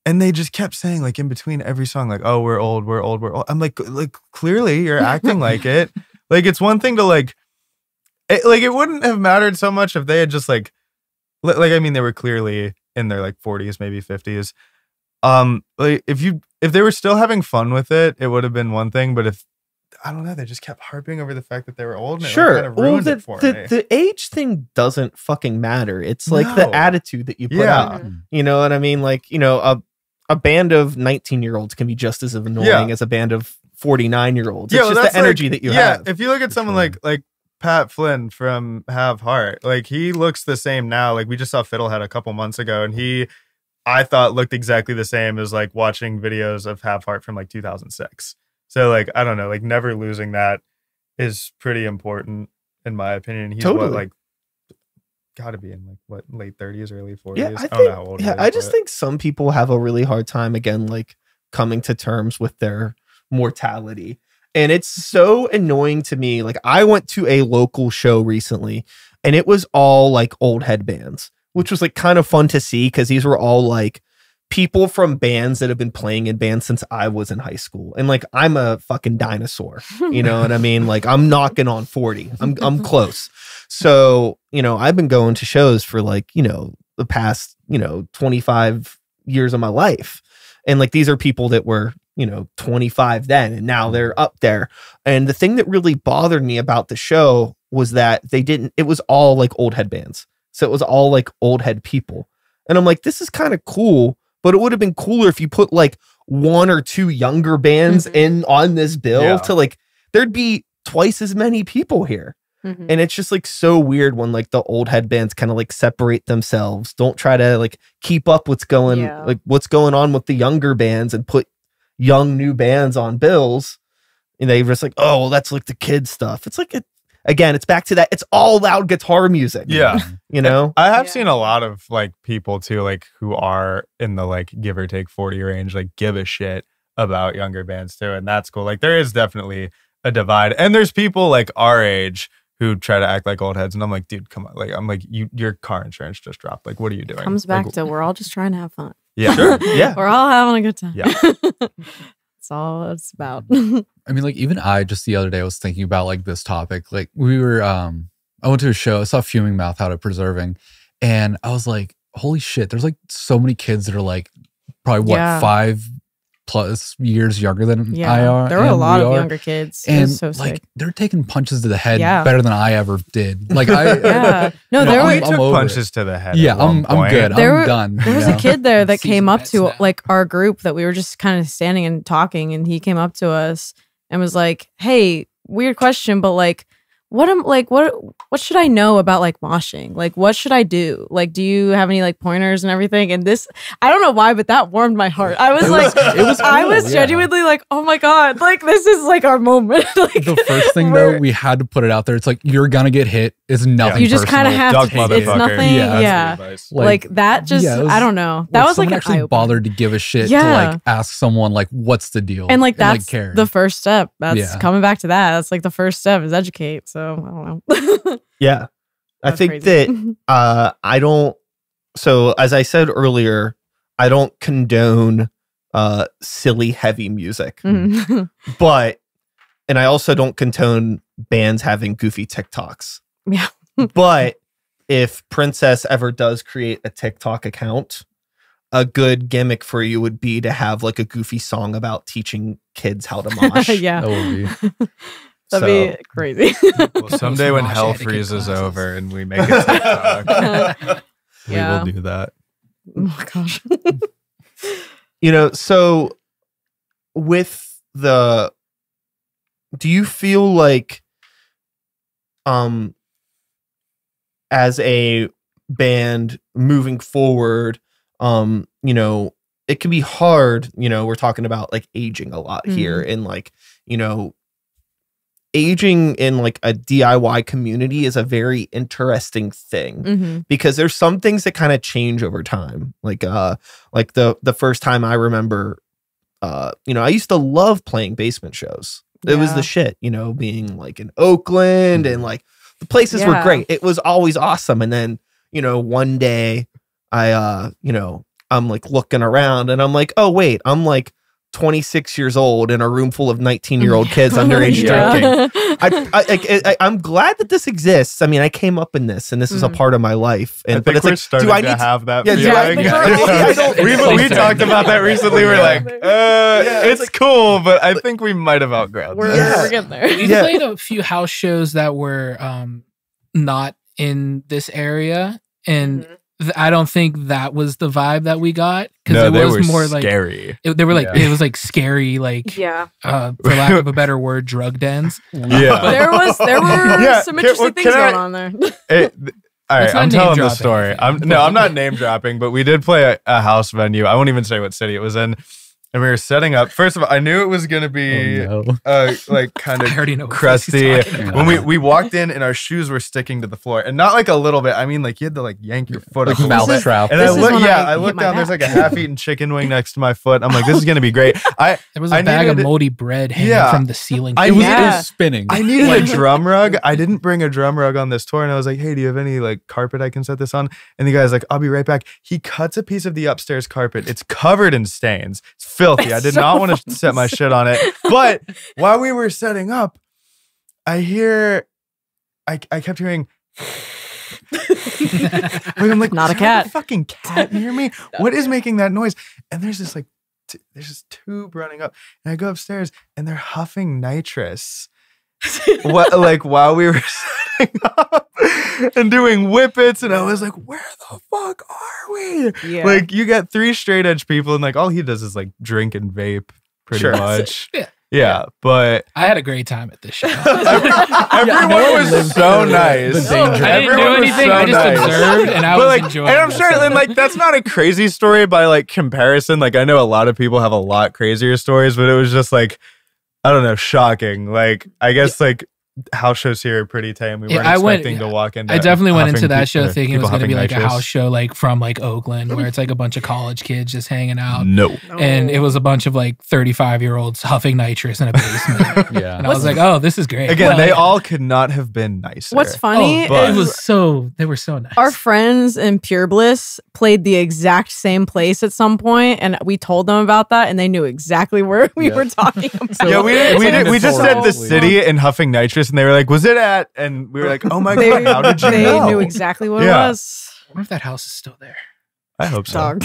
and they just kept saying in between every song, oh, we're old, we're old, we're old. I'm like clearly you're acting like it. It's one thing to it wouldn't have mattered so much if they had just I mean, they were clearly in their 40s, maybe 50s. If they were still having fun with it, it would have been one thing. But if I don't know, they just kept harping over the fact that they were old. And sure, it kind of ruined it for me. The age thing doesn't fucking matter. It's the No. attitude that you put Yeah. out. You know what I mean? A band of 19-year-olds can be just as annoying as a band of 49-year-olds. It's just the energy that you have. If you look at someone like Pat Flynn from Have Heart, he looks the same now. We just saw Fiddlehead a couple months ago, and I thought looked exactly the same as watching videos of Have Heart from 2006. So I don't know, never losing that is pretty important in my opinion. He's Totally. Got to be in late 30s, early 40s. Yeah, I don't know how old he is. I just think some people have a really hard time again, coming to terms with their mortality. And it's so annoying to me. I went to a local show recently, and it was all old head bands, which was kind of fun to see because these were all people from bands that have been playing in bands since I was in high school. And I'm a fucking dinosaur. You know what I mean? I'm knocking on 40. I'm close. So, I've been going to shows for the past, 25 years of my life. And these are people that were 25 then, and now they're up there. And the thing that really bothered me about the show was that it was all old head bands. So it was all old head people. And I'm this is kind of cool, but it would have been cooler if you put one or two younger bands in on this bill to there'd be twice as many people here. And it's just so weird when the old head bands kind of separate themselves, don't try to keep up what's going on with the younger bands and put young new bands on bills. And they just oh, well, that's the kid stuff. It's again, it's back to that. It's all loud guitar music. Yeah. I have Yeah. seen a lot of people too, who are in the give or take 40 range, give a shit about younger bands too. And that's cool. There is definitely a divide. And there's people our age who try to act like old heads. And I'm dude, come on. I'm your car insurance just dropped. What are you doing? Comes back to we're all just trying to have fun. Yeah. Sure. Yeah. We're all having a good time. Yeah. That's all it's about. I mean, even I just the other day was thinking about this topic. We were, I went to a show, I saw Fuming Mouth out at Preserving, and I was holy shit, there's so many kids that are probably 5+ years younger than I are. There were a lot of younger kids. It And was so sick. they're taking punches to the head Yeah. better than I ever did. No, there We were took over punches to the head. Yeah, at one I'm point. good. I'm done. There was you a know? kid there that Season came up vets to now. our group that we were just kind of standing and talking, and he came up to us and was like, "Hey, weird question, but what should I know about moshing? What should I do? Do you have any pointers and everything?" And this, I don't know why, but that warmed my heart. I was I was genuinely oh my God, this is our moment. The first thing though, we had to put it out there. It's you're gonna get hit. It's nothing. you just kind of personal. have Duck to. It's motherfucker. nothing. Yeah. Yeah. That's the advice. That just, Yeah, it was- I don't know. That was someone an actually eye-opener. bothered to give a shit Yeah. to ask someone what's the deal And that's care. the first step. That's Yeah. coming back to that. That's the first step is educate. So I don't know. Yeah. I That's think crazy. that I don't, so as I said earlier, I don't condone silly heavy music, Mhm. but and I also don't condone bands having goofy TikToks. Yeah. But if Princess ever does create a TikTok account, a good gimmick for you would be to have a goofy song about teaching kids how to mosh. Yeah. That would be. That'd be crazy. Well, someday when Mosh hell etiquette freezes classes. over and we make a TikTok, Yeah. we will do that. Oh my gosh. So with do you feel as a band moving forward, it can be hard, we're talking about aging a lot here and aging in like a DIY community is a very interesting thing because there's some things that kind of change over time. Like the first time I remember, I used to love playing basement shows. It was the shit, being like in Oakland and like the places were great. It was always awesome. And then, one day I'm like looking around and I'm like, oh wait, I'm like 26 years old in a room full of 19-year-old kids underage drinking. I'm glad that this exists. I mean, I came up in this, and this is a part of my life. And but it's like, do I need to have that? We talked about that recently. We're like, it's cool, but I think we might have outgrown. We're getting there. We played a few house shows that were not in this area, and I don't think that was the vibe that we got, because it was more scary. Like they were like it was like scary, like for lack of a better word, drug dens. There were some interesting things going on there. All right, I'm telling the story. I'm not name dropping, but we did play a house venue. I won't even say what city it was in. And we were setting up. First of all, I knew it was going to be like kind of crusty. When we walked in and our shoes were sticking to the floor, and not like a little bit. I mean, like you had to like yank your foot like up. mousetrap. And I looked down. There's like a half-eaten chicken wing next to my foot. I'm like, this is going to be great. There was a bag of moldy bread hanging from the ceiling. It was spinning. I needed a drum rug. I didn't bring a drum rug on this tour, and I was like, hey, do you have any like carpet I can set this on? And the guy's like, I'll be right back. He cuts a piece of the upstairs carpet. It's covered in stains. It's filthy. I did not want to set my shit on it. But while we were setting up, I kept hearing I'm like, not a cat. Fucking cat near me. What is making that noise? And there's this like there's this tube running up, and I go upstairs and they're huffing nitrous. While we were setting up and doing whippets, and I was like, where the fuck are we? Yeah. Like, you got 3 straight edge people, and like all he does is like drink and vape pretty much. Yeah, but I had a great time at this show. Everyone was so nice. I didn't do anything. I just observed, and I was enjoying it. And I'm sure, and like that's not a crazy story by like comparison. Like I know a lot of people have a lot crazier stories, but it was just like, I don't know, shocking. Like I guess like house shows here are pretty tame. We weren't expecting to walk into. I definitely went into that show thinking it was going to be like a house show, like from like Oakland, where it's like a bunch of college kids just hanging out. No. And it was a bunch of like 35-year-olds huffing nitrous in a basement. And I was like, oh, this is great. Again, they all could not have been nicer. What's funny is they were so nice. Our friends in Pure Bliss played the exact same place at some point, and we told them about that, and they knew exactly where we were talking about. We just said the city and huffing nitrous. And they were like, was it at? And we were like, oh my God, how did you know? They knew exactly what it was. I wonder if that house is still there. I hope so.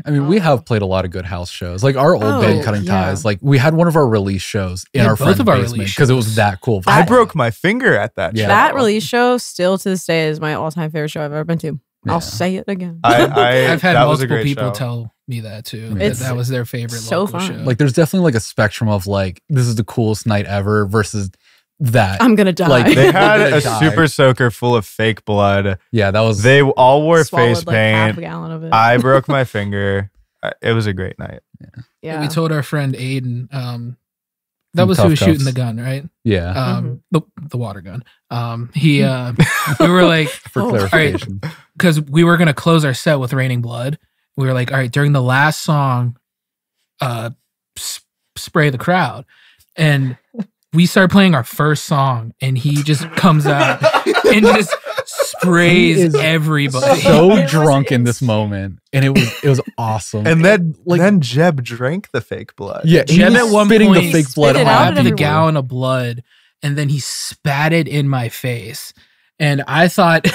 I mean, we have played a lot of good house shows. Like our old band Cutting Ties. Like we had one of our release shows in our friend's basement because it was that cool. I broke my finger at that show. That release show still to this day is my all-time favorite show I've ever been to. I'll say it again. I've had multiple people tell me that too. That was their favorite local show. Like there's definitely like a spectrum of like, this is the coolest night ever versus that I'm gonna die. Like they had a super soaker full of fake blood. Yeah, that was. They all wore face like paint. Half a gallon of it. I broke my finger. It was a great night. Yeah. We told our friend Aiden. That was who was shooting the gun, right? Yeah. The water gun. We were like, for clarification, because we were gonna close our set with Raining Blood. We were like, all right, during the last song, spray the crowd, and we started playing our first song, and he just comes out and just sprays everybody. So drunk in this moment, and it was awesome. And then Jeb drank the fake blood. Yeah, Jeb at one point the fake blood grabbed the gallon of blood, and then he spat it in my face. And I thought,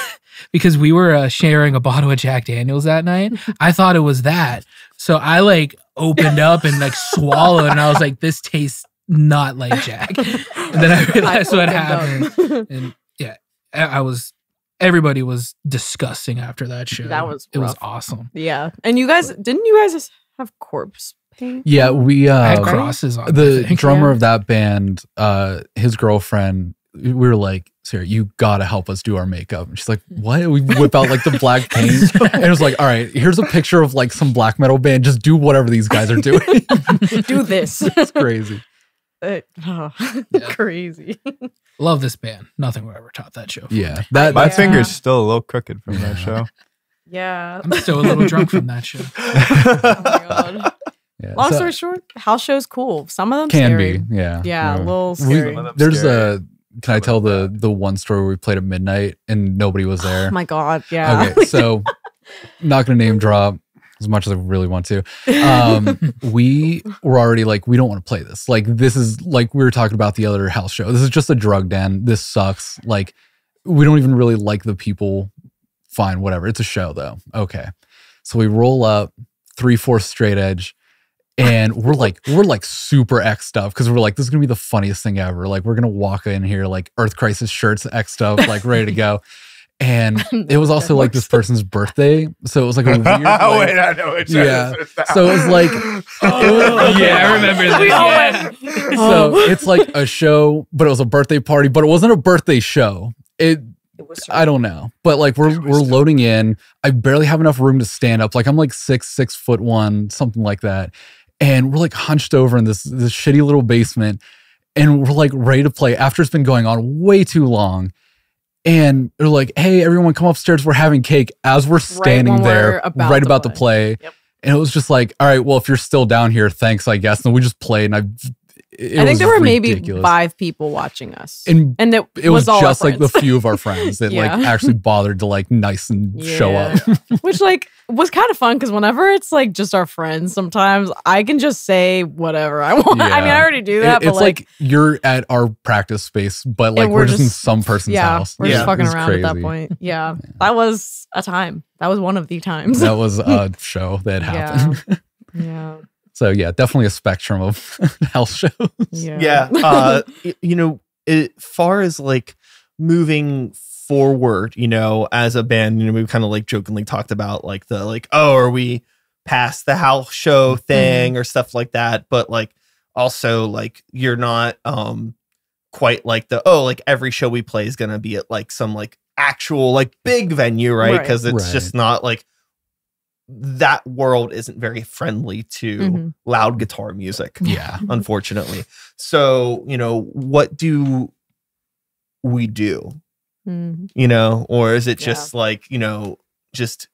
because we were sharing a bottle of Jack Daniels that night, I thought it was that. So I like opened up and like swallowed, and I was like, this tastes not like Jack. And then I realized what happened. And yeah, everybody was disgusting after that show. It was awesome. Yeah. And didn't you guys have corpse paint? Yeah, we had crosses on the drummer of that band, his girlfriend, we were like, Sarah, you gotta help us do our makeup. And she's like, what? We whip out like the black paint. And it was like, all right, here's a picture of like some black metal band. Just do whatever these guys are doing. Do this. It's crazy. Crazy. Love this band. Nothing will ever top that show. Yeah, My Yeah. finger's still a little crooked from that show. Yeah. I'm still a little drunk from that show. Oh my god. yeah. Long So- story short, house shows cool. Some of them can scary. be, yeah, Yeah, a little We- scary. Some of them There's scary. a. Can I tell the one story where we played at midnight and nobody was there? Oh my god. Yeah. Okay, so not gonna name drop as much as I really want to. We were already like, we don't want to play this. Like, this is like we were talking about the other house show. This is just a drug den. This sucks. Like, we don't even really like the people. Fine, whatever. It's a show though. Okay. So we roll up 3/4 straight edge. And we're like super X'd up because we're like, this is gonna be the funniest thing ever. Like, we're gonna walk in here like Earth Crisis shirts X'd up, like ready to go. And it was also like this person's birthday, so it was like a weird. Like, Wait, I know which yeah. one this is now. So it was like, Yeah, I remember this. We all Yeah. went, so it's like a show, but it was a birthday party, but it wasn't a birthday show. I don't know, but like we're loading in. I barely have enough room to stand up. Like I'm like 6'1", something like that. And we're like hunched over in this shitty little basement, and we're like ready to play after it's been going on way too long. And they're like, "Hey, everyone, come upstairs. We're having cake." As we're standing when there, we're right about about to to play. Yep. And it was just like, "All right, well, if you're still down here, thanks, I guess." And we just played, and I think there were maybe ridiculous. 5 people watching us. And And it was all our just like the friends. few of our friends that like Yeah. actually bothered to like nice and show up. Which like was kind of fun because whenever it's like just our friends, sometimes I can just say whatever I want. I mean, Yeah. I already do that, but It's like you're at our practice space, but like and we're just in some person's house. We're Yeah. just fucking It's around at that crazy. point. Yeah. That was a time. That was one of the times. That was a show that happened. Yeah. So yeah, definitely a spectrum of house shows. Yeah. Yeah. As far as like moving forward, as a band, we kind of like jokingly talked about like the like, oh, are we past the house show thing or stuff like that? But like also like you're not quite like like every show we play is gonna be at like some like actual like big venue, right? Right. Because it's Right. just not like that world isn't very friendly to Mhm. loud guitar music. Yeah. Unfortunately. So, what do we do? Mhm. Or is it just like, just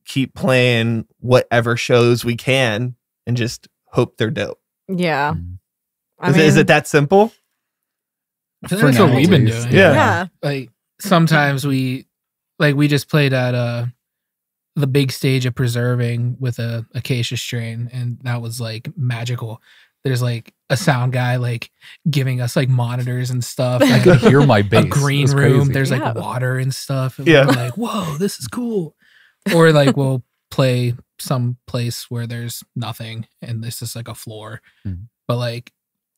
keep playing whatever shows we can and just hope they're dope? Yeah. Mm. Is it that simple? I think For that's what now, we've been at least. doing. Yeah. Yeah. Like sometimes we just played at the big stage of Preserving with a acacia strain, and that was like magical. There's like a sound guy like giving us like monitors and stuff. I Like could hear my bass. a green It was room. crazy. There's Yeah. like water and stuff. And Yeah. we're like, whoa, this is cool. Or like we'll play some place where there's nothing and this is like a floor. Mhm. But like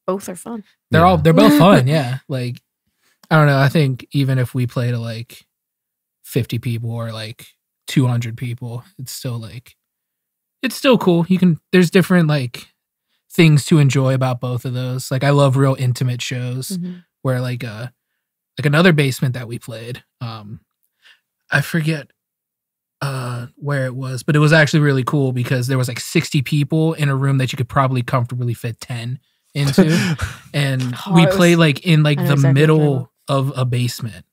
Both are fun. Yeah. they're both fun. Yeah. Like, I don't know. I think even if we play to like 50 people or like 200 people, it's still cool. There's different like things to enjoy about both of those. Like I love real intimate shows Mhm. where like another basement that we played, I forget where it was, but it was actually really cool because there was like 60 people in a room that you could probably comfortably fit 10 into. And Oh, we it was- played like in like I know the exactly what you're talking middle of a basement.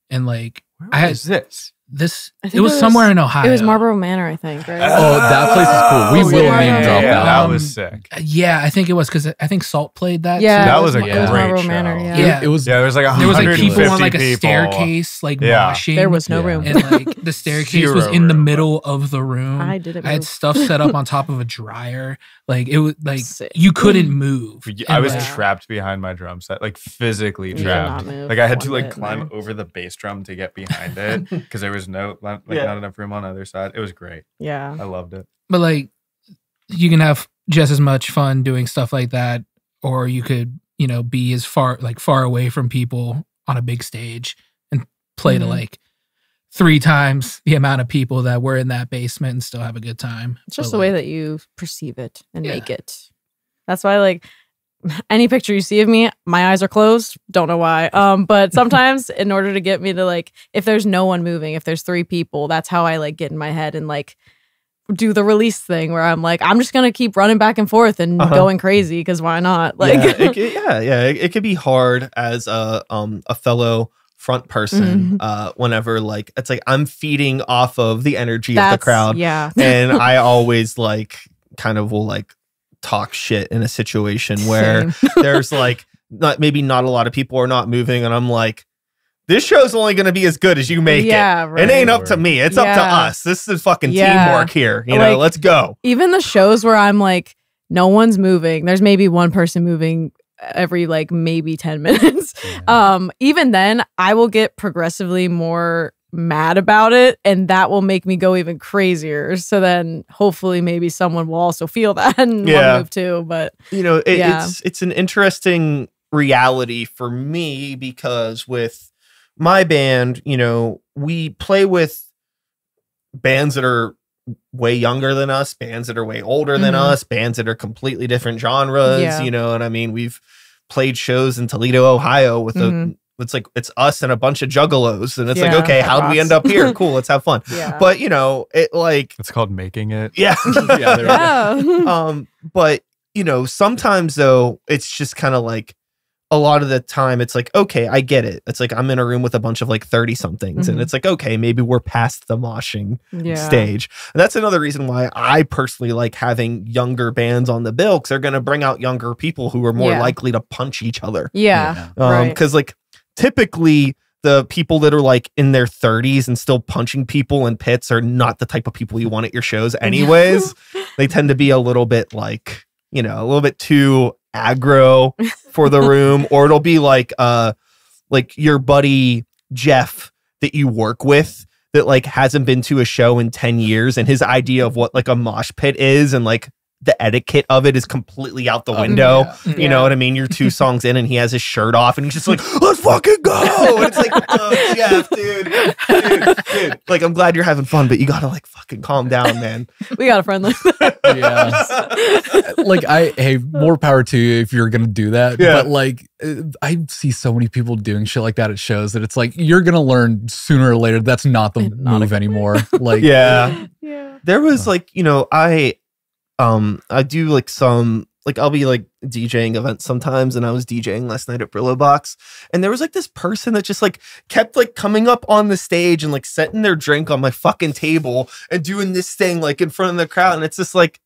And like Where I had was this? this, I it think was somewhere in Ohio. It was Marlboro Manor, I think, right? Oh, that place is cool. We will name drop that. That Um, was sick. Yeah, I think it was because I think Salt played that. Yeah, too. That it was a it great Marlboro show. Manor, yeah. Yeah. It was Yeah, there was like There was like people 150 on like a people. staircase, like Yeah. moshing. There was no Yeah. room. and like the staircase was Zero in the room. middle of the room. I didn't I had move. stuff set up on top of a dryer. Like it was like Sick. you couldn't move. I And, was like, trapped behind my drum set, like physically You could trapped. not move Like I had to one like bit, climb no. over the bass drum to get behind it because there was not enough room on the other side. It was great. Yeah. I loved it. but like you can have just as much fun doing stuff like that, or you could, be as far away from people on a big stage and play to Mhm. like 3 times the amount of people that were in that basement and still have a good time. It's just But, the way like, that you perceive it and Yeah. make it. That's why, like, any picture you see of me, my eyes are closed. Don't know why. But sometimes, in order to get me to like, if there's no one moving, if there's 3 people, that's how I like get in my head and like do the release thing where I'm like, I'm just gonna keep running back and forth and going crazy because why not? Like, it could be hard as a fellow front person whenever like it's like I'm feeding off of the energy of the crowd, and I always like kind of will like talk shit in a situation where there's like maybe not a lot of people are not moving, and I'm like, this show's only going to be as good as you make it. Right. It ain't up to me. It's up to us. This is fucking teamwork here. You know, let's go. Even the shows where I'm like, no one's moving. There's maybe one person moving every like maybe 10 minutes. Even then, I will get progressively more mad about it, and that will make me go even crazier. So then hopefully maybe someone will also feel that and want to move too. But you know, it's an interesting reality for me because with my band, you know, we play with bands that are way younger than us, bands that are way older than us, bands that are completely different genres, you know what I mean? We've played shows in Toledo, Ohio with it's like, it's us and a bunch of juggalos. And it's like, okay, how do we end up here? Cool, let's have fun. But, you know, it's called making it. Yeah. But, you know, sometimes though, it's just kind of like, a lot of the time it's like, okay, I get it. It's like I'm in a room with a bunch of like 30 somethings and it's like, okay, maybe we're past the moshing stage. And that's another reason why I personally like having younger bands on the bill, because they're going to bring out younger people who are more likely to punch each other. Because like typically the people that are like in their 30s and still punching people in pits are not the type of people you want at your shows anyways. They tend to be a little bit like, you know, a little bit too aggro for the room, or it'll be like your buddy Jeff that you work with that like hasn't been to a show in 10 years and his idea of what like a mosh pit is and like the etiquette of it is completely out the window. You know what I mean? You're 2 songs in and he has his shirt off and he's just like, let's fucking go. And it's like, oh, Jeff, dude. Like, I'm glad you're having fun, but you gotta like fucking calm down, man. We got a friend like that. Like, hey, more power to you if you're gonna do that. But like, I see so many people doing shit like that at shows that it's like, you're gonna learn sooner or later that's not the move anymore. Like, there was like, you know, I do like some, like I'll be like DJing events sometimes, and I was DJing last night at Brillo Box, and there was like this person that just like kept like coming up on the stage and like setting their drink on my fucking table and doing this thing like in front of the crowd, and it's just like,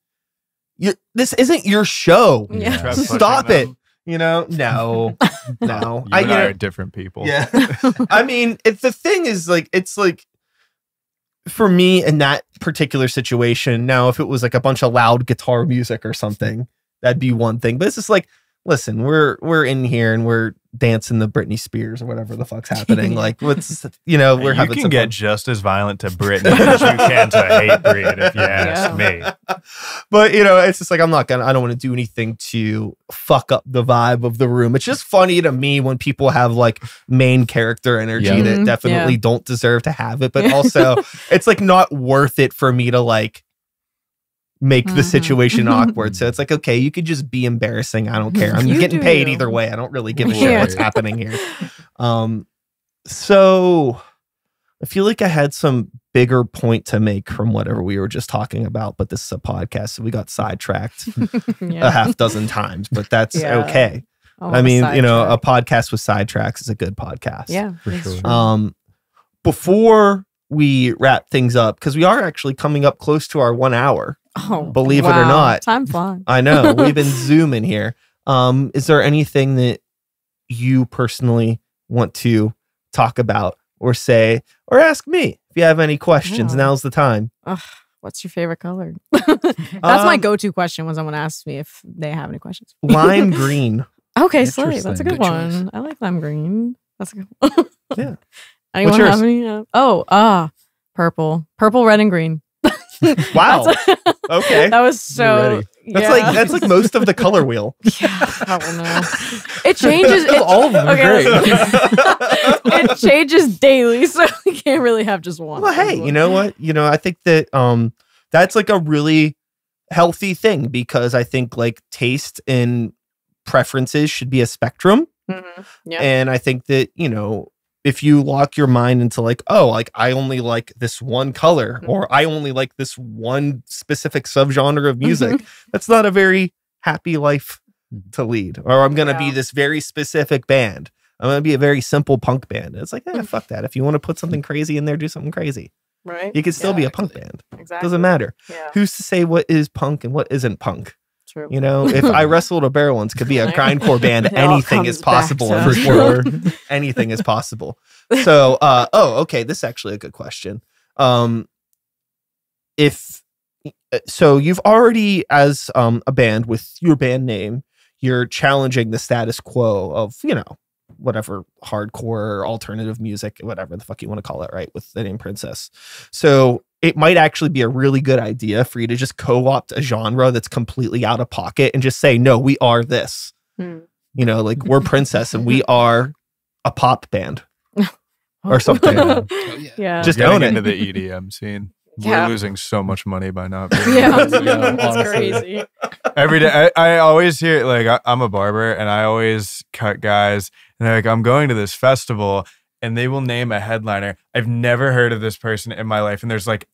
this isn't your show. Stop it. You know, no. You and I are different people. I mean, the thing is like, it's like, for me in that particular situation, now if it was like a bunch of loud guitar music or something, that'd be one thing. But it's just like, listen, we're in here and we're dancing the Britney Spears or whatever the fuck's happening. Like, what's, you know, we're having you some can get fun. Just as violent to Britney as you can to Hatebreed, if you ask me. But you know, it's just like, I don't want to do anything to fuck up the vibe of the room. It's just funny to me when people have like main character energy that definitely don't deserve to have it, but also it's like not worth it for me to like make the situation awkward. So it's like, okay, you could just be embarrassing. I don't care. I'm getting paid either way. I don't really give a shit what's happening here. So I feel like I had some bigger point to make from whatever we were just talking about, but this is a podcast, so we got sidetracked a half dozen times, but that's okay. I mean, you know, a podcast with sidetracks is a good podcast. Yeah, for sure. Before we wrap things up, because we are actually coming up close to our 1 hour. Believe it or not. Time flies. I know. We've been zooming here. Is there anything that you personally want to talk about or say or ask me? If you have any questions, now's the time. What's your favorite color? That's my go-to question when someone asks me if they have any questions. Lime green. Okay, slay. That's a good one. I like lime green. That's a good one. Yeah. Anyone have any? Purple. Purple, red, and green. Wow. Okay. That was so. That's like most of the color wheel. I don't know. It changes. All of them are great. It changes daily, so you can't really have just one. Well, hey, you know what? You know, I think that that's like a really healthy thing, because I think like taste and preferences should be a spectrum. Yeah. And I think that, you know, if you lock your mind into like, oh, like I only like this one color, or I only like this one specific subgenre of music, that's not a very happy life to lead. Or I'm going to be this very specific band. I'm going to be a very simple punk band. It's like, fuck that. If you want to put something crazy in there, do something crazy. Right. You can still be a punk band. Exactly. Doesn't matter. Yeah. Who's to say what is punk and what isn't punk? True. You know, if I Wrestled a Bear once could be a grindcore band, It all anything comes is possible back in to- this world. Anything is possible. So, okay, this is actually a good question. So you've already, as a band with your band name, you're challenging the status quo of, you know, whatever hardcore alternative music, whatever the fuck you want to call it, right? With the name Princess. So it might actually be a really good idea for you to just co-opt a genre that's completely out of pocket and just say, no, we are this. You know, like we're Princess and we are a pop band or something. Yeah. Just Getting own it. into the EDM scene. Yeah. We're losing so much money by not being Yeah, Yeah, that's honestly. crazy. every day. I always hear, like, I'm a barber and I always cut guys and they're like, I'm going to this festival, and they will name a headliner. I've never heard of this person in my life, and there's like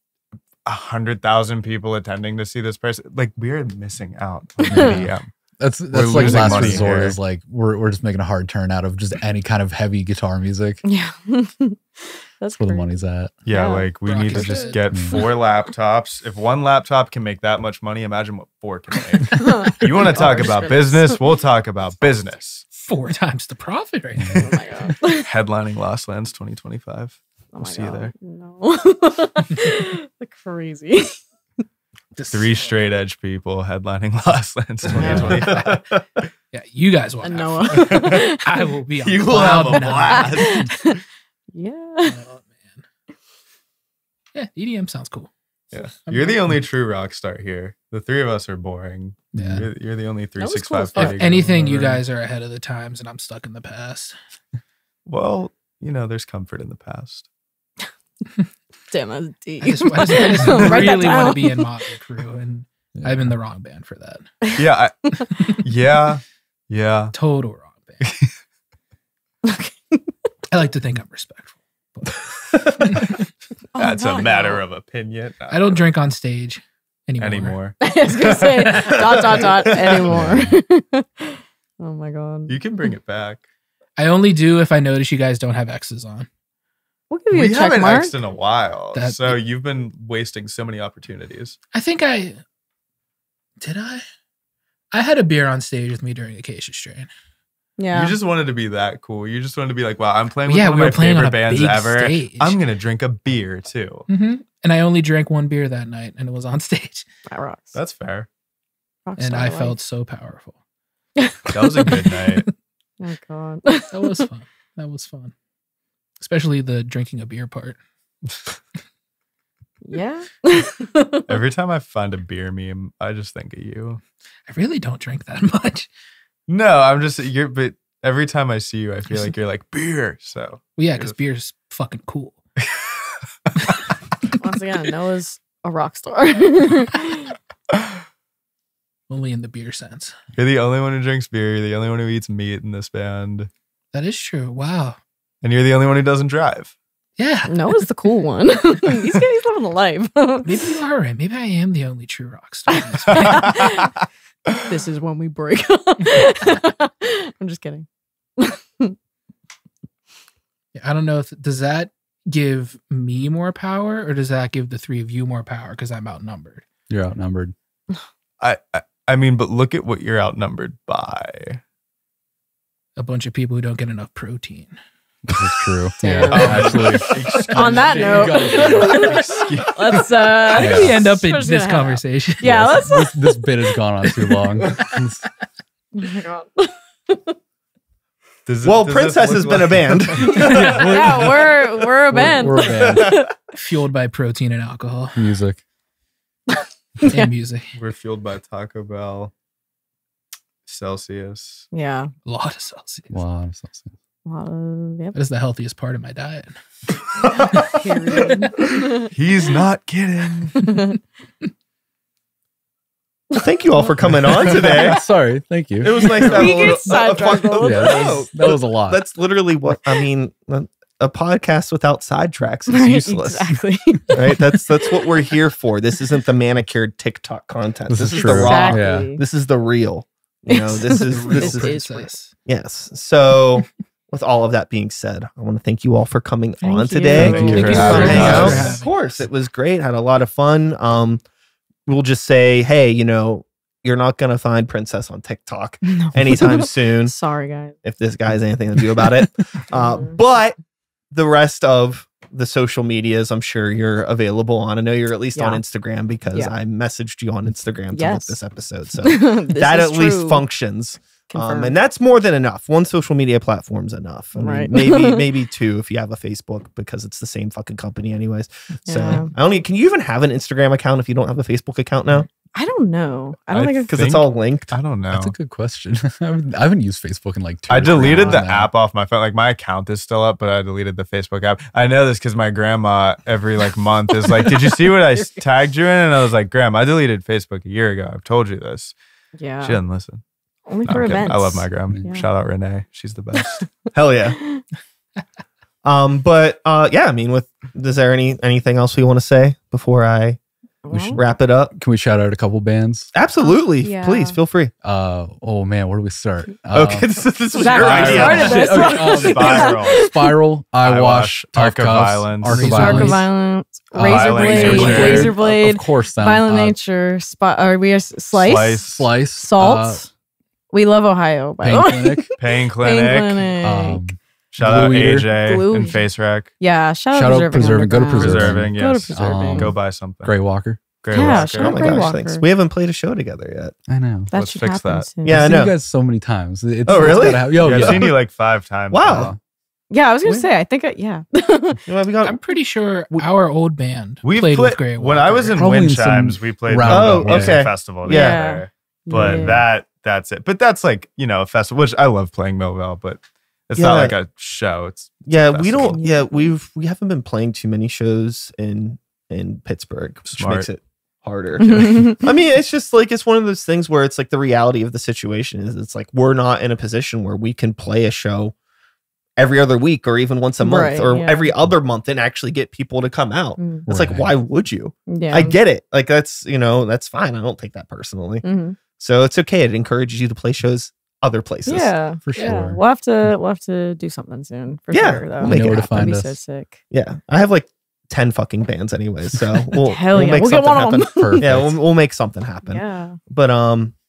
100,000 people attending to see this person. Like, we're missing out on EDM. That's We're like losing last money resort here. is like we're just making a hard turn out of just any kind of heavy guitar music. Yeah. That's Where the crazy. money's at. Yeah, Yeah. like we Rock need to is just good. get 4 laptops. If one laptop can make that much money, imagine what 4 can make. You want to talk about business? We'll talk about business. 4 times the profit right now. Oh my god. Headlining Lost Lands 2025. Oh We'll my see you God. there. No. Crazy. 3 straight edge people headlining Lost Lands 2025. Yeah, you guys will. And have Noah. fun. I will be on You will have cloud a nine. blast. Yeah. Oh man. Yeah, EDM sounds cool. Yeah. You're the only true rock star here. The 3 of us are boring. Yeah. You're the only That was cool 365 as fuck. If party girl anything, you ever. guys are ahead of the times, and I'm stuck in the past. Well, you know, there's comfort in the past. Damn, that's deep. I just Write that really want to down. be in Motley Crue, and I'm in the wrong band for that. Yeah. Yeah. Total wrong band. I like to think I'm respectful. But Oh, That's a God, matter no. of opinion. I don't drink on stage anymore. anymore. I was gonna say dot anymore. Oh my god. You can bring it back. I only do if I notice you guys don't have X's on. We'll give you We a check haven't mark. X'd in a while. That- So you've been wasting so many opportunities. I think did I? I had a beer on stage with me during Acacia Strain. Yeah. You just wanted to be that cool. You just wanted to be like, wow, I'm playing with Yeah, one we of were my playing on favorite a bands big ever. stage. I'm going to drink a beer too. And I only drank 1 beer that night, and it was on stage. That rocks. That's fair. Rock And star I life. felt so powerful. That was a good night. Oh god. That was fun. That was fun. Especially the drinking a beer part. Yeah. Every time I find a beer meme, I just think of you. I really don't drink that much. No, I'm just, but every time I see you, I feel like you're like, beer. So Well, yeah, because beer's fucking cool. Once again, Noah's a rock star. Only in the beer sense. you're the only one who drinks beer. You're the only one who eats meat in this band. That is true. Wow. And you're the only one who doesn't drive. Yeah. Noah's the cool one. He's living the life. Maybe you are right. Maybe I am the only true rock star. in this band. This is when we break. I'm just kidding. I don't know if does that give me more power or does that give the 3 of you more power because I'm outnumbered? You're outnumbered. I mean, but look at what you're outnumbered by. A bunch of people who don't get enough protein. This is true. Damn. Yeah, actually. On that note, let's How did Yeah. we end up in Let's this just- conversation? Yeah, let's. This bit has gone on too long. Oh my god. Well, Princess has been a band. Yeah, we're a band. We're a band. Fueled by protein and alcohol Music. and music. We're fueled by Taco Bell, Celsius. Yeah. A lot of Celsius. Wow. Yep. That is the healthiest part of my diet. Period. He's not kidding. Well, thank you all for coming on today. Sorry. Thank you. It was nice to have We a little get sidetracked a little yeah, bit. that was a lot. That's literally what I mean. a podcast without sidetracks is Right, useless. Exactly. Right? That's what we're here for. This isn't the manicured TikTok content. This This is is the true. raw. Exactly. Yeah. This is the real. You know, this is This is Princess. yes. So with all of that being said, I want to thank you all for coming Thank on you. today. Thank you for Come having hang us. out. Of course, it was great. Had a lot of fun. We'll just say, hey, you know, you're not gonna find Princess on TikTok No. anytime soon. Sorry, guys. If this guy has anything to do about it. But the rest of the social medias, I'm sure you're available on. I know you're at least on Yeah. Instagram because Yeah. I messaged you on Instagram to book Yes. this episode. So This that is at least true. functions. Confirmed. And that's more than enough. One social media platform's enough. I mean, Right. maybe two if you have a Facebook because it's the same fucking company anyways. So Yeah. can you even have an Instagram account if you don't have a Facebook account now? I don't know. I don't think Because it's all linked. I don't know. That's a good question. I haven't used Facebook in like 2 I or 3 deleted the months now. app off my phone. Like my account is still up, but I deleted the Facebook app. I know this because my grandma every like month is like, "Did you see what I tagged you in?" And I was like, "Grandma, I deleted Facebook a year ago. I've told you this." Yeah. She doesn't listen. Only No, for I'm kidding. events. I love my grandma. Yeah. Shout out Renee. She's the best. Hell yeah. Yeah, I mean, is there anything else we want to say before I We should wrap it up? Can we shout out a couple bands? Absolutely. Yeah. Please feel free. Oh man, where do we start? Okay, this was Zach your already idea. started this. Okay, Spiral. Spiral, I Wash, Arc Tough of Cuffs, Violence. Arc of Razor Arc of Violence, Violence, Razor Violence, Blade, Razor Razor Blade, of course, them. Violent Nature, Are we a Slice, Slice, Salt. We love Ohio, by Pain the way. Clinic. Pain Pain Clinic. Clinic. Shout out Glue Eater. AJ Glue. and Face Wreck. Yeah, shout Shout out out Preserving. Go to Underground. Preserving. Go to Yes. Preserving. Go buy something. Grey Walker. Grey Yeah, Walker. shout Oh out my Grey gosh, Walker. thanks. We haven't played a show together yet. I know. That Let's should fix happen that. soon. Yeah, I I've seen know. you guys so many times. Oh, It's really? gotta Yeah, I've yeah. seen you like 5 times. Wow. Yeah, I was gonna We- say. I think. Yeah. Yeah, we got I'm pretty sure our old band We played played with Grey when I was in Probably in Wind some Chimes. We played roundabout the music okay. festival Yeah. together. But Yeah. that's it. But that's like, you know, a festival, which I love playing Millville, but it's Yeah. not like a show. It's yeah, we festival. don't yeah, we haven't been playing too many shows in Pittsburgh, which Smart. makes it harder. I mean, it's just like it's one of those things where it's like the reality of the situation is it's like we're not in a position where we can play a show every other week or even once a month Right, or yeah. every other month and actually get people to come out. Mm. It's like, Right. why would you? Yeah. I get it. Like that's, you know, that's fine. I don't take that personally. Mhm. So it's okay. It encourages you to play shows other places. Yeah, For yeah. sure. We'll have to do something soon. For Yeah, sure, though. we'll make know it where to happen. find That'd be us. so sick. Yeah. I have like 10 fucking bands anyways. So we'll, Hell yeah. make We'll get something one of happen. them. Perfect. Yeah, we'll make something happen. Yeah, But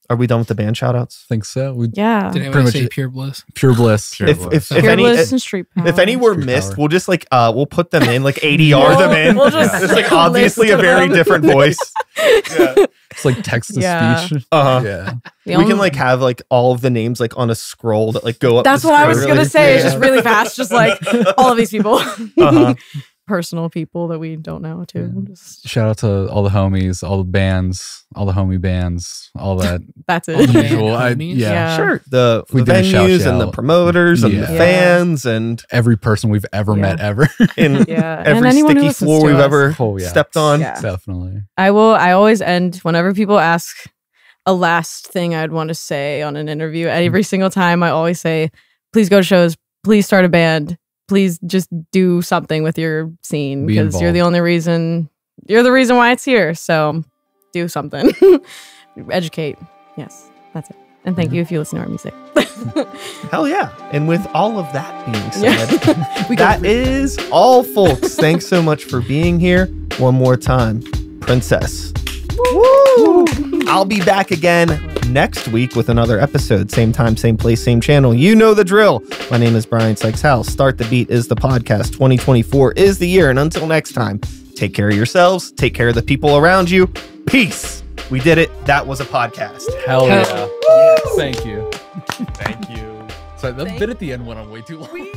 are we done with the band shout outs? think so. We yeah. Did Pretty anyone much say it. Pure Bliss? Pure Bliss. Pure If Bliss. if any Fearless and Street Power. if any were Street missed, Power. we'll just like we'll put them in like ADR them in. We'll just It's like obviously a list very them. different voice. Yeah. It's like text to Yeah. speech. Uh-huh. Yeah. The We only- can like have like all of the names like on a scroll that like go up. That's the what I screen was really gonna say. It's quick. just really fast, just like all of these people, Uh-huh. personal people that we don't know too. Yeah. Just, Shout out to all the homies, all the bands, all the homie bands, all that. that's All it. the Usual. homies? Yeah. Yeah. Sure. The We did a venues and the shout-out. promoters and the Yeah. fans and Every person we've ever Yeah. met ever. in Yeah, and every anyone who sticky listens floor to we've us. ever Oh, yeah. stepped on. Yeah. Definitely. I always end whenever people ask a last thing I'd want to say on an interview. Every single time I always say, please go to shows, please start a band, please just do something with your scene Be because you're the involved. only reason why it's here. So do something. Educate. Yes, that's it. And thank you if you listen to our music. Hell yeah. And with all of that being said, Yeah. We go that is all, folks. Thanks so much for being here. One more time, Princess. Woo! I'll be back again next week with another episode. Same time, same place, same channel. You know the drill. My name is Brian Sykes-House. Start the Beat is the podcast. 2024 is the year. And until next time, take care of yourselves. Take care of the people around you. Peace. We did it. That was a podcast. Hell Hell yeah. yes. Thank you. Thank you. So that bit at the end went on way too long.